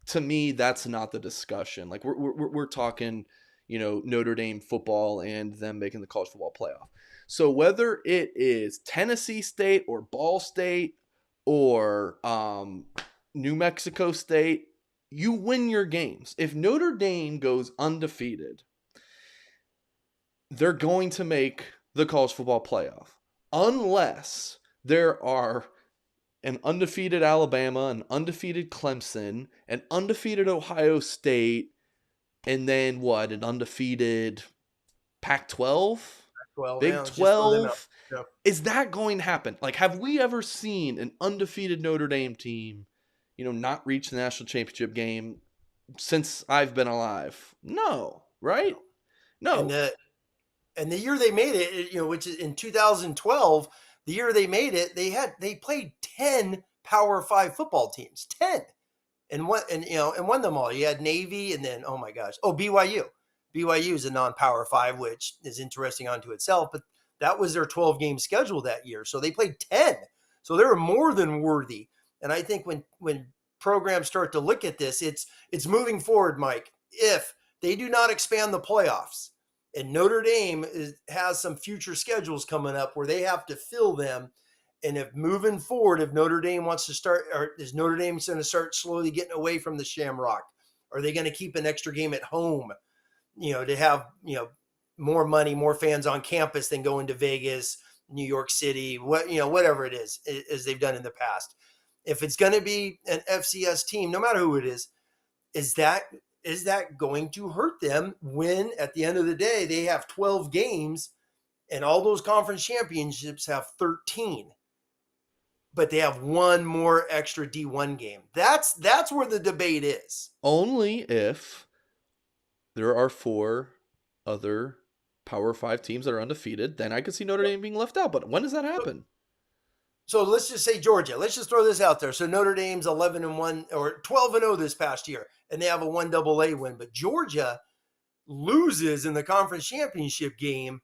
to me, that's not the discussion. We're talking, Notre Dame football and them making the college football playoff. So whether it is Tennessee State or Ball State or New Mexico State, you win your games. If Notre Dame goes undefeated, they're going to make the college football playoff. Unless there are an undefeated Alabama, an undefeated Clemson, an undefeated Ohio State, and then an undefeated Pac-12? 12. Big Yeah, let's just throw them out. 12. Yeah. Is that going to happen? Like, have we ever seen an undefeated Notre Dame team, not reach the national championship game since I've been alive? No, right? No. And No. the year they made it, which is in 2012, the year they made it, they played 10 Power 5 football teams. 10. And won them all. You had Navy, and then, oh my gosh, BYU. BYU is a non-Power 5, which is interesting unto itself, but that was their 12-game schedule that year. So they played 10. So they were more than worthy. And I think when programs start to look at this, it's moving forward, Mike. If they do not expand the playoffs, and Notre Dame has some future schedules coming up where they have to fill them. And if moving forward, if Notre Dame wants to start, or is Notre Dame going to start slowly getting away from the Shamrock? Are they going to keep an extra game at home, to have, more money, more fans on campus than going to Vegas, New York City, whatever it is, as they've done in the past? If it's going to be an FCS team, no matter who it is that going to hurt them when at the end of the day, they have 12 games and all those conference championships have 13? But they have one more extra D1 game. That's where the debate is. Only if there are 4 other Power 5 teams that are undefeated, then I could see Notre Dame being left out. But when does that happen? So let's just say Georgia. Let's just throw this out there. So Notre Dame's 11-1 or 12-0 this past year, and they have a 1 AA win. But Georgia loses in the conference championship game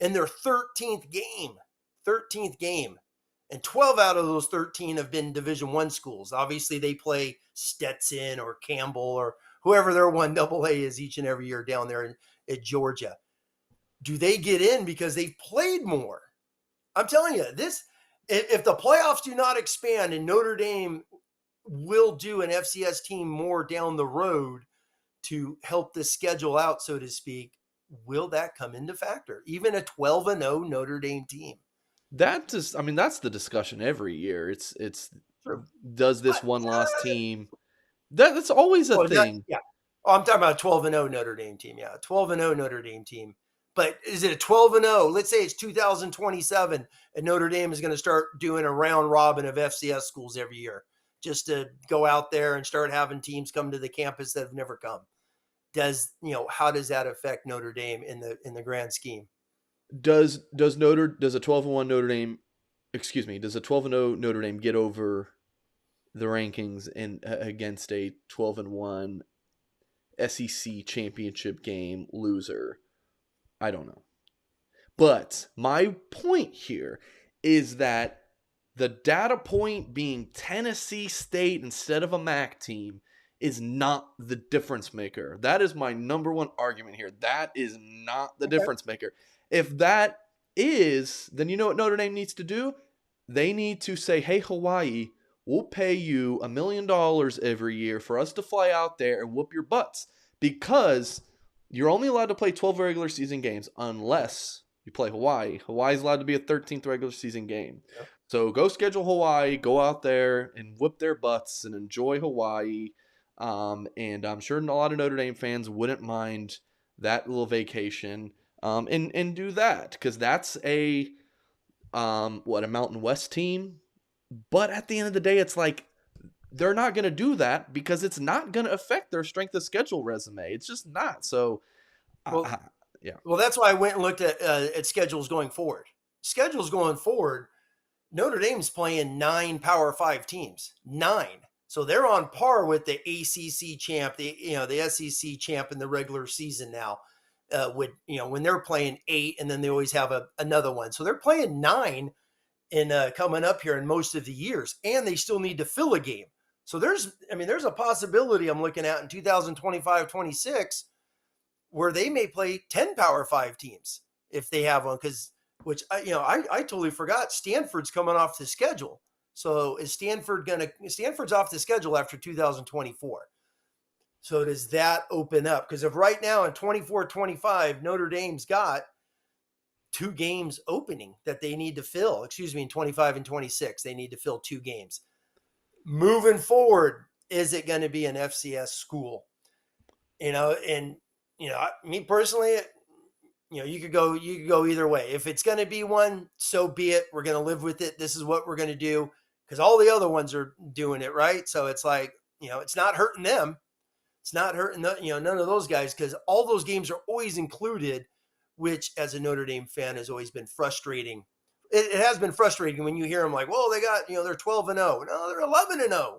in their 13th game. 13th game. And 12 out of those 13 have been Division I schools. Obviously, they play Stetson or Campbell or whoever their 1 AA is each and every year down there at Georgia. Do they get in because they've played more? I'm telling you, if the playoffs do not expand and Notre Dame will do an FCS team more down the road to help the schedule out, so to speak, will that come into factor? Even a 12-0 Notre Dame team. That's the discussion every year. It's Sure. Does this one-loss team? That's always a thing. Yeah. I'm talking about a 12-0 Notre Dame team. Yeah, 12-0 Notre Dame team. But is it a 12-0? Let's say it's 2027, and Notre Dame is going to start doing a round robin of FCS schools every year, just to go out there and start having teams come to the campus that have never come. How does that affect Notre Dame in the grand scheme? Does a 12-1 Notre Dame, does a 12-0 Notre Dame get over the rankings against a 12-1 SEC championship game loser? I don't know. But my point here is that the data point being Tennessee State instead of a MAC team is not the difference maker. That is my number one argument here. That is not the difference maker. If that is, then you know what Notre Dame needs to do? They need to say, hey, Hawaii, we'll pay you $1 million every year for us to fly out there and whoop your butts. Because you're only allowed to play 12 regular season games unless you play Hawaii. Hawaii's allowed to be a 13th regular season game. Yep. So go schedule Hawaii, go out there and whoop their butts and enjoy Hawaii. And I'm sure a lot of Notre Dame fans wouldn't mind that little vacation and do that, because that's a Mountain West team. But at the end of the day, it's like they're not going to do that because it's not going to affect their strength of schedule resume. It's just not. So, yeah. Well, that's why I went and looked at schedules going forward. Schedules going forward, Notre Dame's playing 9 Power 5 teams. 9. So they're on par with the ACC champ, the SEC champ in the regular season now. When they're playing 8, and then they always have another one. So they're playing 9 in coming up here in most of the years, and they still need to fill a game. So there's a possibility I'm looking at in 2025-26 where they may play 10 Power 5 teams if they have one, I totally forgot Stanford's coming off the schedule. So is Stanford's off the schedule after 2024. So does that open up? Because if right now in 24-25, Notre Dame's got 2 games opening that they need to fill. In 25 and 26, they need to fill 2 games. Moving forward, is it going to be an FCS school? Me personally, you could go either way. If it's going to be one, so be it. We're going to live with it. This is what we're going to do because all the other ones are doing it, right? So it's like, it's not hurting them. It's not hurting none of those guys because all those games are always included, which as a Notre Dame fan has always been frustrating. It has been frustrating when you hear them like, well, they got, they're 12-0. No, they're 11-0.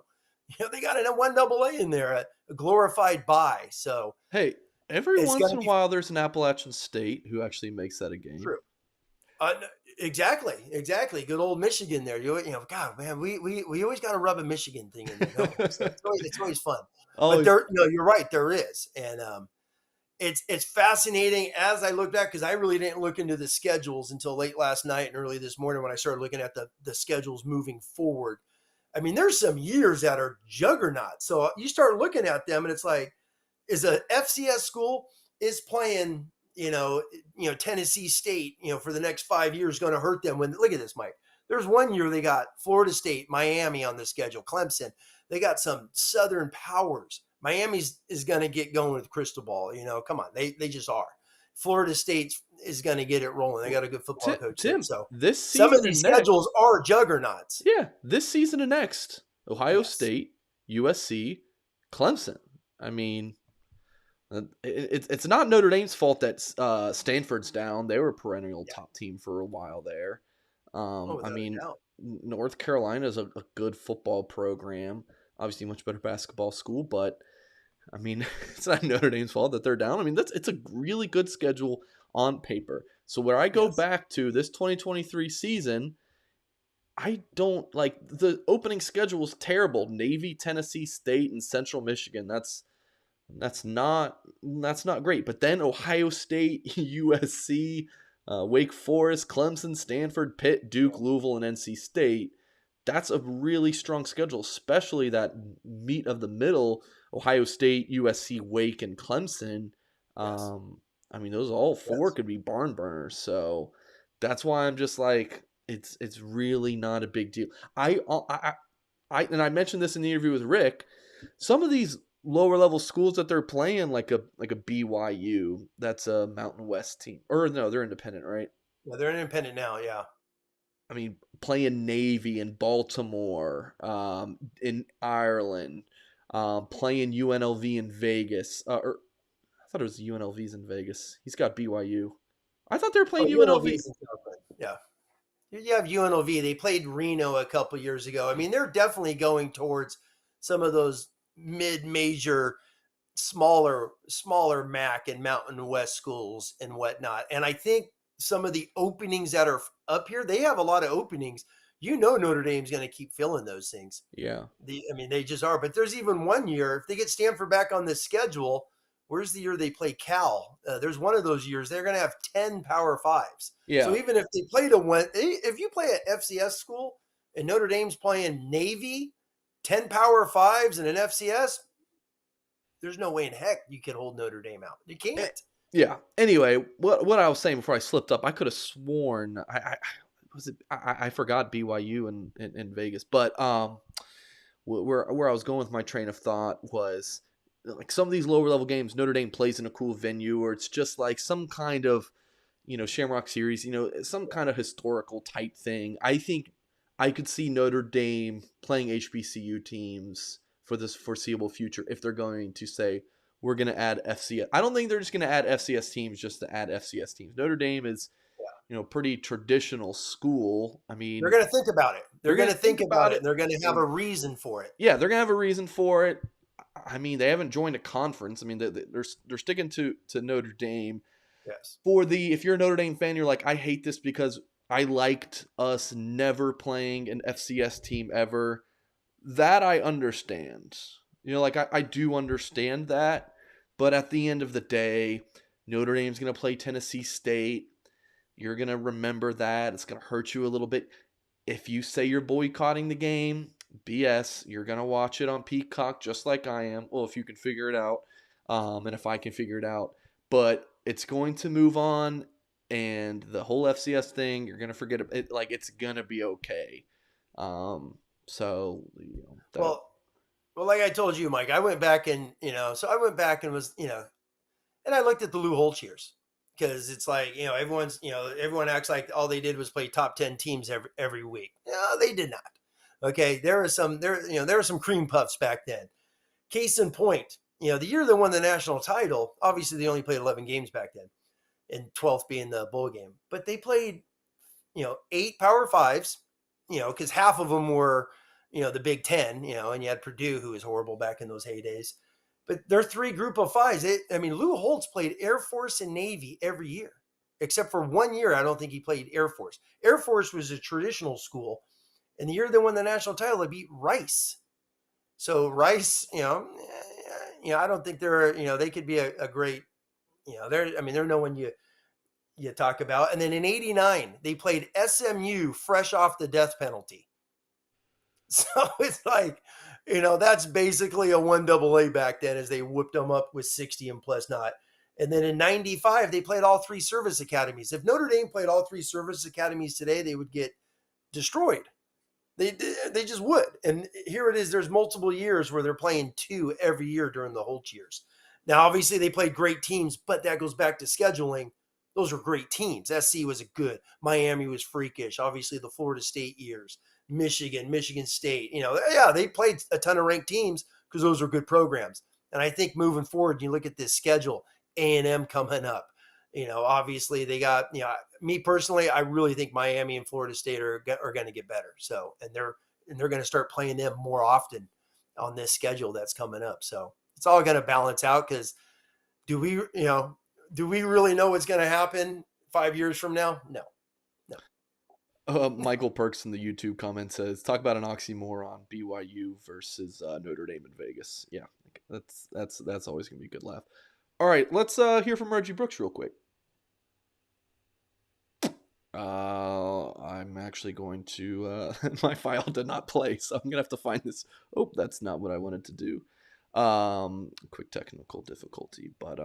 They got a 1 AA in there, a glorified bye. So Hey, every it's once going in to a be while there's an Appalachian State who actually makes that a game. true. Exactly. Good old Michigan there. God, man, we always got to rub a Michigan thing in there, don't we? So it's always fun. But Always. there, no, you're right, there is, and it's fascinating as I look back because I really didn't look into the schedules until late last night and early this morning when I started looking at the schedules moving forward. I mean, there's some years that are juggernauts. So you start looking at them, and it's like, is a FCS school is playing, Tennessee State, for the next 5 years going to hurt them when look at this, Mike. There's one year they got Florida State, Miami on the schedule, Clemson. They got some Southern powers. Miami's is going to get going with Cristobal. Come on, they just are. Florida State is going to get it rolling. They got a good football coach there. Tim, So this some of season these and next, schedules are juggernauts. yeah, this season and next, Ohio Yes. State, USC, Clemson. I mean, it's not Notre Dame's fault that Stanford's down. They were a perennial top team for a while there. I Without a mean, doubt. North Carolina is a good football program. Obviously, much better basketball school, but I mean, it's not Notre Dame's fault that they're down. I mean, it's a really good schedule on paper. So where I go Yes. back to this 2023 season, I don't like the opening schedule was terrible. Navy, Tennessee State, and Central Michigan. That's not great. But then Ohio State, USC, Wake Forest, Clemson, Stanford, Pitt, Duke, Louisville, and NC State. That's a really strong schedule, especially that meat of the middle, Ohio State, USC, Wake, and Clemson. Yes. I mean, those all four Yes. could be barn burners. So that's why I'm just like, it's really not a big deal. And I mentioned this in the interview with Rick. Some of these lower level schools that they're playing, like a BYU, that's a Mountain West team, or no, they're independent, right? Yeah, they're independent now. Yeah. I mean, playing Navy in Baltimore, in Ireland, playing UNLV in Vegas. Or I thought it was UNLV's in Vegas. He's got BYU. I thought they were playing UNLV UNLV. is yeah. You have UNLV. They played Reno a couple years ago. I mean, they're definitely going towards some of those mid-major, smaller MAC and Mountain West schools and whatnot. And I think some of the openings that are up here, they have a lot of openings. Notre Dame's going to keep filling those things. Yeah. They just are. But there's even one year, if they get Stanford back on this schedule, where's the year they play Cal? There's one of those years they're going to have 10 Power Fives. Yeah. So even if they if you play at FCS school and Notre Dame's playing Navy, 10 Power Fives and an FCS, there's no way in heck you can hold Notre Dame out. You can't. Yeah. Anyway, what I was saying before I slipped up, I could have sworn I forgot BYU in Vegas, but where I was going with my train of thought was like some of these lower level games, Notre Dame plays in a cool venue, or it's just like some kind of Shamrock Series, some kind of historical type thing. I think I could see Notre Dame playing HBCU teams for this foreseeable future if they're going to say we're going to add FCS. I don't think they're just going to add FCS teams just to add FCS teams. Notre Dame is, pretty traditional school. I mean, they're going to think about it. They're going to think about it. And they're going to have a reason for it. Yeah, they're going to have a reason for it. I mean, they haven't joined a conference. I mean, they're sticking to Notre Dame. Yes. If you're a Notre Dame fan, you're like, I hate this because I liked us never playing an FCS team ever. That I understand. I do understand that. But at the end of the day, Notre Dame's going to play Tennessee State. You're going to remember that. It's going to hurt you a little bit. If you say you're boycotting the game, BS. You're going to watch it on Peacock just like I am. Well, if you can figure it out. And if I can figure it out. But it's going to move on. And the whole FCS thing, you're going to forget it. Like, it's going to be okay. Well, like I told you, Mike, I went back and, was, and I looked at the Lou Holtz years because it's like, everyone acts like all they did was play top 10 teams every week. No, they did not. Okay, there were some cream puffs back then. Case in point, the year they won the national title, obviously they only played 11 games back then, and 12th being the bowl game. But they played, 8 Power Fives, because half of them were, the Big Ten, and you had Purdue, who was horrible back in those heydays. But they're 3 Group of Fives. Lou Holtz played Air Force and Navy every year, except for 1 year. I don't think he played Air Force. Air Force was a traditional school, and the year they won the national title, they beat Rice. So Rice, I don't think they could be a great, they're no one you talk about. And then in '89, they played SMU fresh off the death penalty. So it's like, that's basically a 1AA back then, as they whipped them up with 60 and plus not. And then in '95, they played all 3 service academies. If Notre Dame played all 3 service academies today, they would get destroyed. They just would. And here it is. There's multiple years where they're playing 2 every year during the Holtz years. Now, obviously, they played great teams, but that goes back to scheduling. Those were great teams. SC was a good. Miami was freakish. Obviously, the Florida State years. Michigan State. They played a ton of ranked teams because those were good programs. And I think moving forward, you look at this schedule, A&M coming up. Obviously they got, me personally, I really think Miami and Florida State are going to get better. So, and they're going to start playing them more often on this schedule that's coming up. So it's all going to balance out, because do we really know what's going to happen 5 years from now? No. Michael Perks in the YouTube comment says, talk about an oxymoron, BYU versus Notre Dame in Vegas. Yeah, that's always going to be a good laugh. All right, let's hear from Reggie Brooks real quick. I'm actually going to, my file did not play, so I'm going to have to find this. Oh, that's not what I wanted to do. Quick technical difficulty, but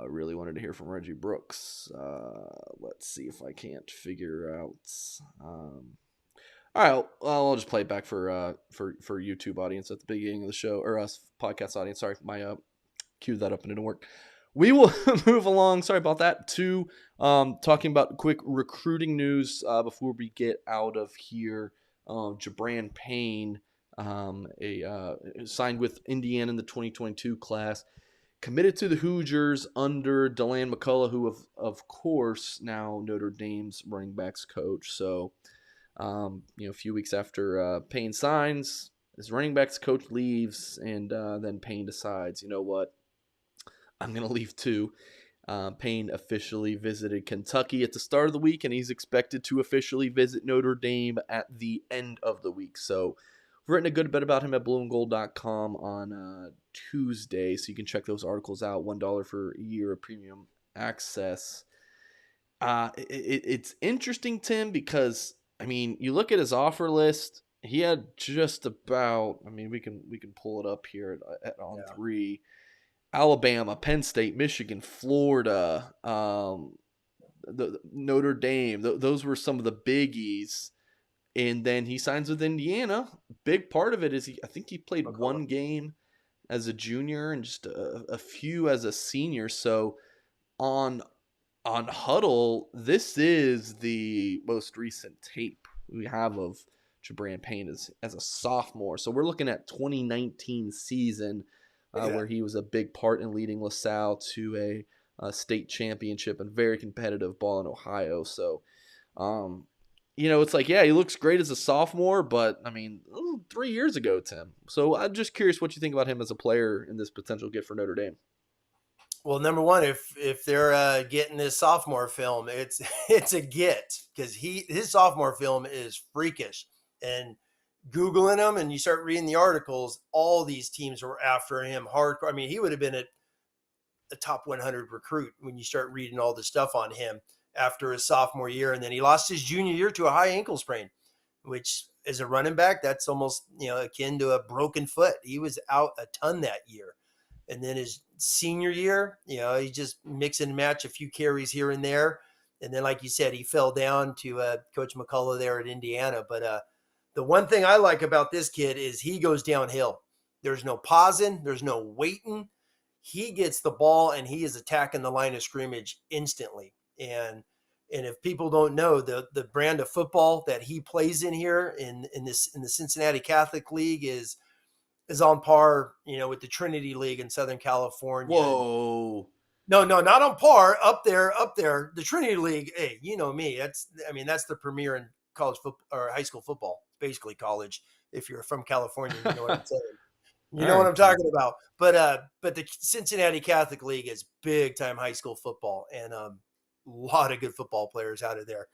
really wanted to hear from Reggie Brooks. Let's see if I can't figure out. All right, I'll just play it back for YouTube audience at the beginning of the show, or us podcast audience. Sorry, my queued that up and it didn't work. We will move along. Sorry about that. To talking about quick recruiting news before we get out of here. Jabran Payne, signed with Indiana in the 2022 class, committed to the Hoosiers under DeLan McCullough, who of course now Notre Dame's running backs coach. So, a few weeks after Payne signs, his running backs coach leaves, and then Payne decides, you know what, I'm going to leave too. Payne officially visited Kentucky at the start of the week, and he's expected to officially visit Notre Dame at the end of the week. So we've written a good bit about him at blueandgold.com on Tuesday, so you can check those articles out. $1 for a year of premium access. It's interesting, Tim, because, you look at his offer list. He had just about, we can pull it up here on 3. Alabama, Penn State, Michigan, Florida, the Notre Dame. Those were some of the biggies. And then he signs with Indiana. Big part of it is I think he played one game as a junior and just a few as a senior. So on Huddle, this is the most recent tape we have of Jabran Payne as a sophomore. So we're looking at 2019 season. Where he was a big part in leading LaSalle to a state championship and very competitive ball in Ohio. So, it's like, he looks great as a sophomore, but 3 years ago, Tim. So I'm just curious what you think about him as a player and this potential gift for Notre Dame. Well, number one, if they're getting this sophomore film, it's a get, because his sophomore film is freakish. And Googling him and you start reading the articles, all these teams were after him hardcore. He would have been a top 100 recruit when you start reading all the stuff on him after his sophomore year. And then he lost his junior year to a high ankle sprain, which as a running back, that's almost, akin to a broken foot. He was out a ton that year. And then his senior year, he just mix and match a few carries here and there. And then, like you said, he fell down to Coach McCullough there at Indiana. But the one thing I like about this kid is he goes downhill. There's no pausing. There's no waiting. he gets the ball and he is attacking the line of scrimmage instantly. And if people don't know, the brand of football that he plays in here in the Cincinnati Catholic League is on par, with the Trinity League in Southern California. Whoa. No, not on par. Up there. The Trinity League. Hey, you know me. That's the premier in college football or high school football. Basically college. If you're from California, you know what I'm saying. You All know what right. I'm talking about. But the Cincinnati Catholic League is big time high school football, and a lot of good football players out of there.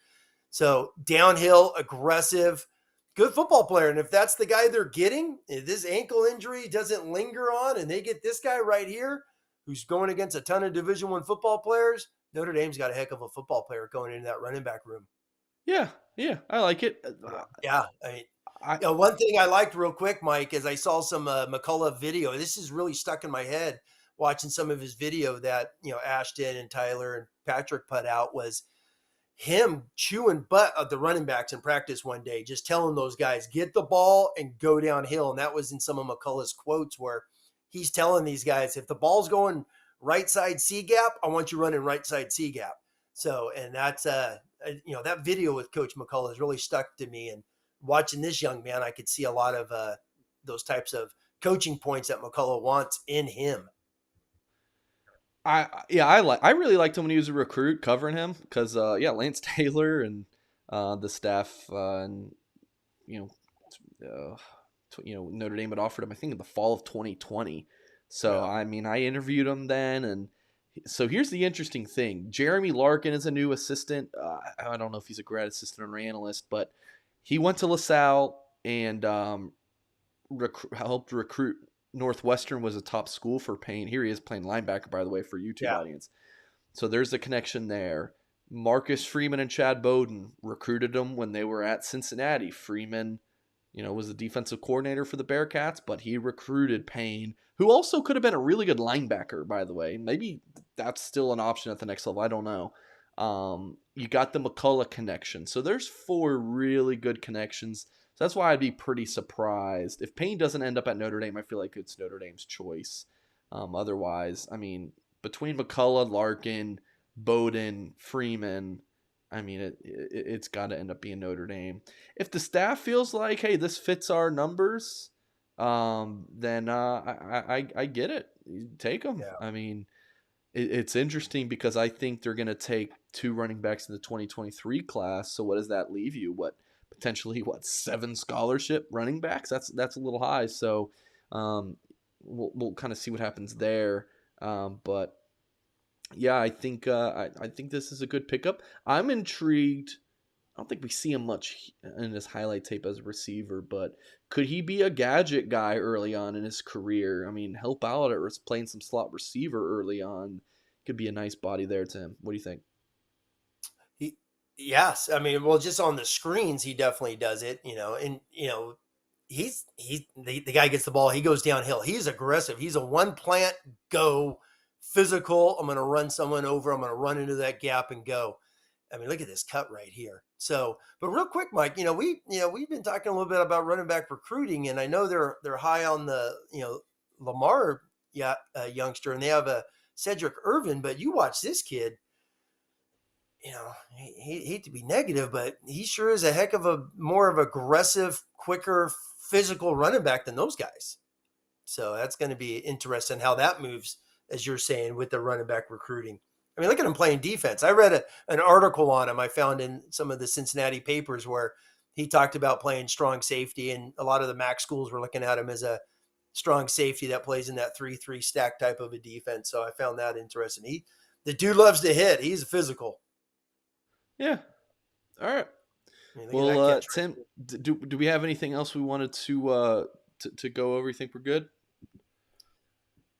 So downhill, aggressive, good football player. And if that's the guy they're getting, if this ankle injury doesn't linger on, and they get this guy right here, who's going against a ton of Division I football players, Notre Dame's got a heck of a football player going into that running back room. Yeah, I like it. Yeah, one thing I liked real quick, Mike, is I saw some McCullough video. This is really stuck in my head watching some of his video that Ashton and Tyler and Patrick put out, was him chewing butt of the running backs in practice one day, just telling those guys, get the ball and go downhill. And that was in some of McCullough's quotes where he's telling these guys, if the ball's going right side C gap, I want you running right side C gap. So, and that's, that video with Coach McCullough has really stuck to me. And watching this young man, I could see a lot of those types of coaching points that McCullough wants in him. I really liked him when he was a recruit covering him because Lance Taylor and the staff and Notre Dame had offered him, I think, in the fall of 2020. So yeah. I interviewed him then, and so here's the interesting thing: Jeremy Larkin is a new assistant. I don't know if he's a grad assistant or analyst, but he went to LaSalle and helped recruit. Northwestern was a top school for Payne. Here he is playing linebacker, by the way, for YouTube audience. So there's a connection there. Marcus Freeman and Chad Bowden recruited him when they were at Cincinnati. Freeman, was the defensive coordinator for the Bearcats, but he recruited Payne, who also could have been a really good linebacker, by the way. Maybe that's still an option at the next level. I don't know. You got the McCullough connection. So there's 4 really good connections. So that's why I'd be pretty surprised. If Payne doesn't end up at Notre Dame, I feel like it's Notre Dame's choice. Otherwise, between McCullough, Larkin, Bowden, Freeman, it's got to end up being Notre Dame. If the staff feels like, hey, this fits our numbers, then I get it. You take them. Yeah. It's interesting because I think they're going to take 2 running backs in the 2023 class. So what does that leave you? Potentially 7 scholarship running backs? That's a little high. So we'll kind of see what happens there. But yeah, I think this is a good pickup. I'm intrigued. I don't think we see him much in his highlight tape as a receiver, but could he be a gadget guy early on in his career? Help out or playing some slot receiver early on. Could be a nice body there to him. What do you think? Yes. Just on the screens, he definitely does it, he's the guy gets the ball. He goes downhill. He's aggressive. He's a one plant go physical. I'm going to run someone over. I'm going to run into that gap and go. Look at this cut right here. So, but real quick, Mike, we've been talking a little bit about running back recruiting, and I know they're high on the, Lamar youngster, and they have a Cedric Irvin, but you watch this kid. He hate to be negative, but he sure is a heck of a more of aggressive, quicker, physical running back than those guys. So that's going to be interesting how that moves, as you're saying, with the running back recruiting. Look at him playing defense. I read an article on him I found in some of the Cincinnati papers where he talked about playing strong safety, and a lot of the MAC schools were looking at him as a strong safety that plays in that 3-3 stack type of a defense. So I found that interesting. The dude loves to hit. He's physical. Yeah. All right. Well, Tim, do we have anything else we wanted to go over? You think we're good?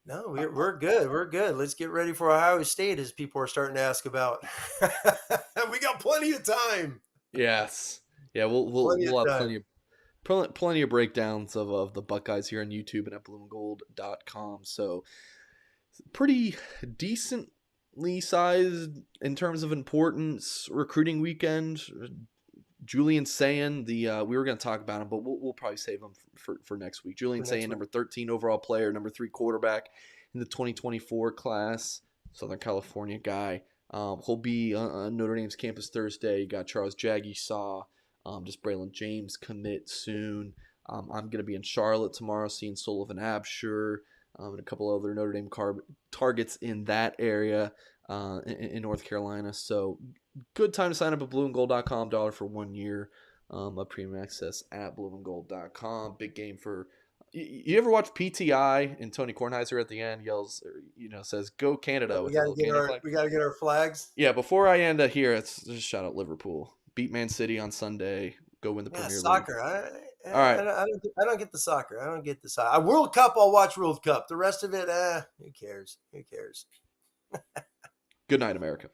No, we're good. We're good. Let's get ready for Ohio State, as people are starting to ask about. We got plenty of time. Yes. Yeah, we'll have plenty of breakdowns of the Buckeyes here on YouTube and at blueandgold.com. So pretty decently sized in terms of importance recruiting weekend. Julian Sayin, we were going to talk about him, but we'll probably save him for next week. Julian Sayin, number 13 overall player, number 3 quarterback. in the 2024 class, Southern California guy. He'll be on Notre Dame's campus Thursday. You got Charles Jaggy saw, just Braylon James commit soon. I'm going to be in Charlotte tomorrow seeing Sullivan Absher and a couple other Notre Dame targets in that area in North Carolina. So good time to sign up at blueandgold.com. $1 for 1 year of premium access at blueandgold.com. Big game for – you ever watch PTI and Tony Kornheiser at the end yells, says, "Go Canada" with his little Canada flag? We got to get our flags. Yeah, before I end here, let's just shout out Liverpool. Beat Man City on Sunday. Go win the Premier Soccer. League. All right. I don't get the soccer. I don't get the soccer. World Cup, I'll watch World Cup. The rest of it, who cares? Who cares? Good night, America.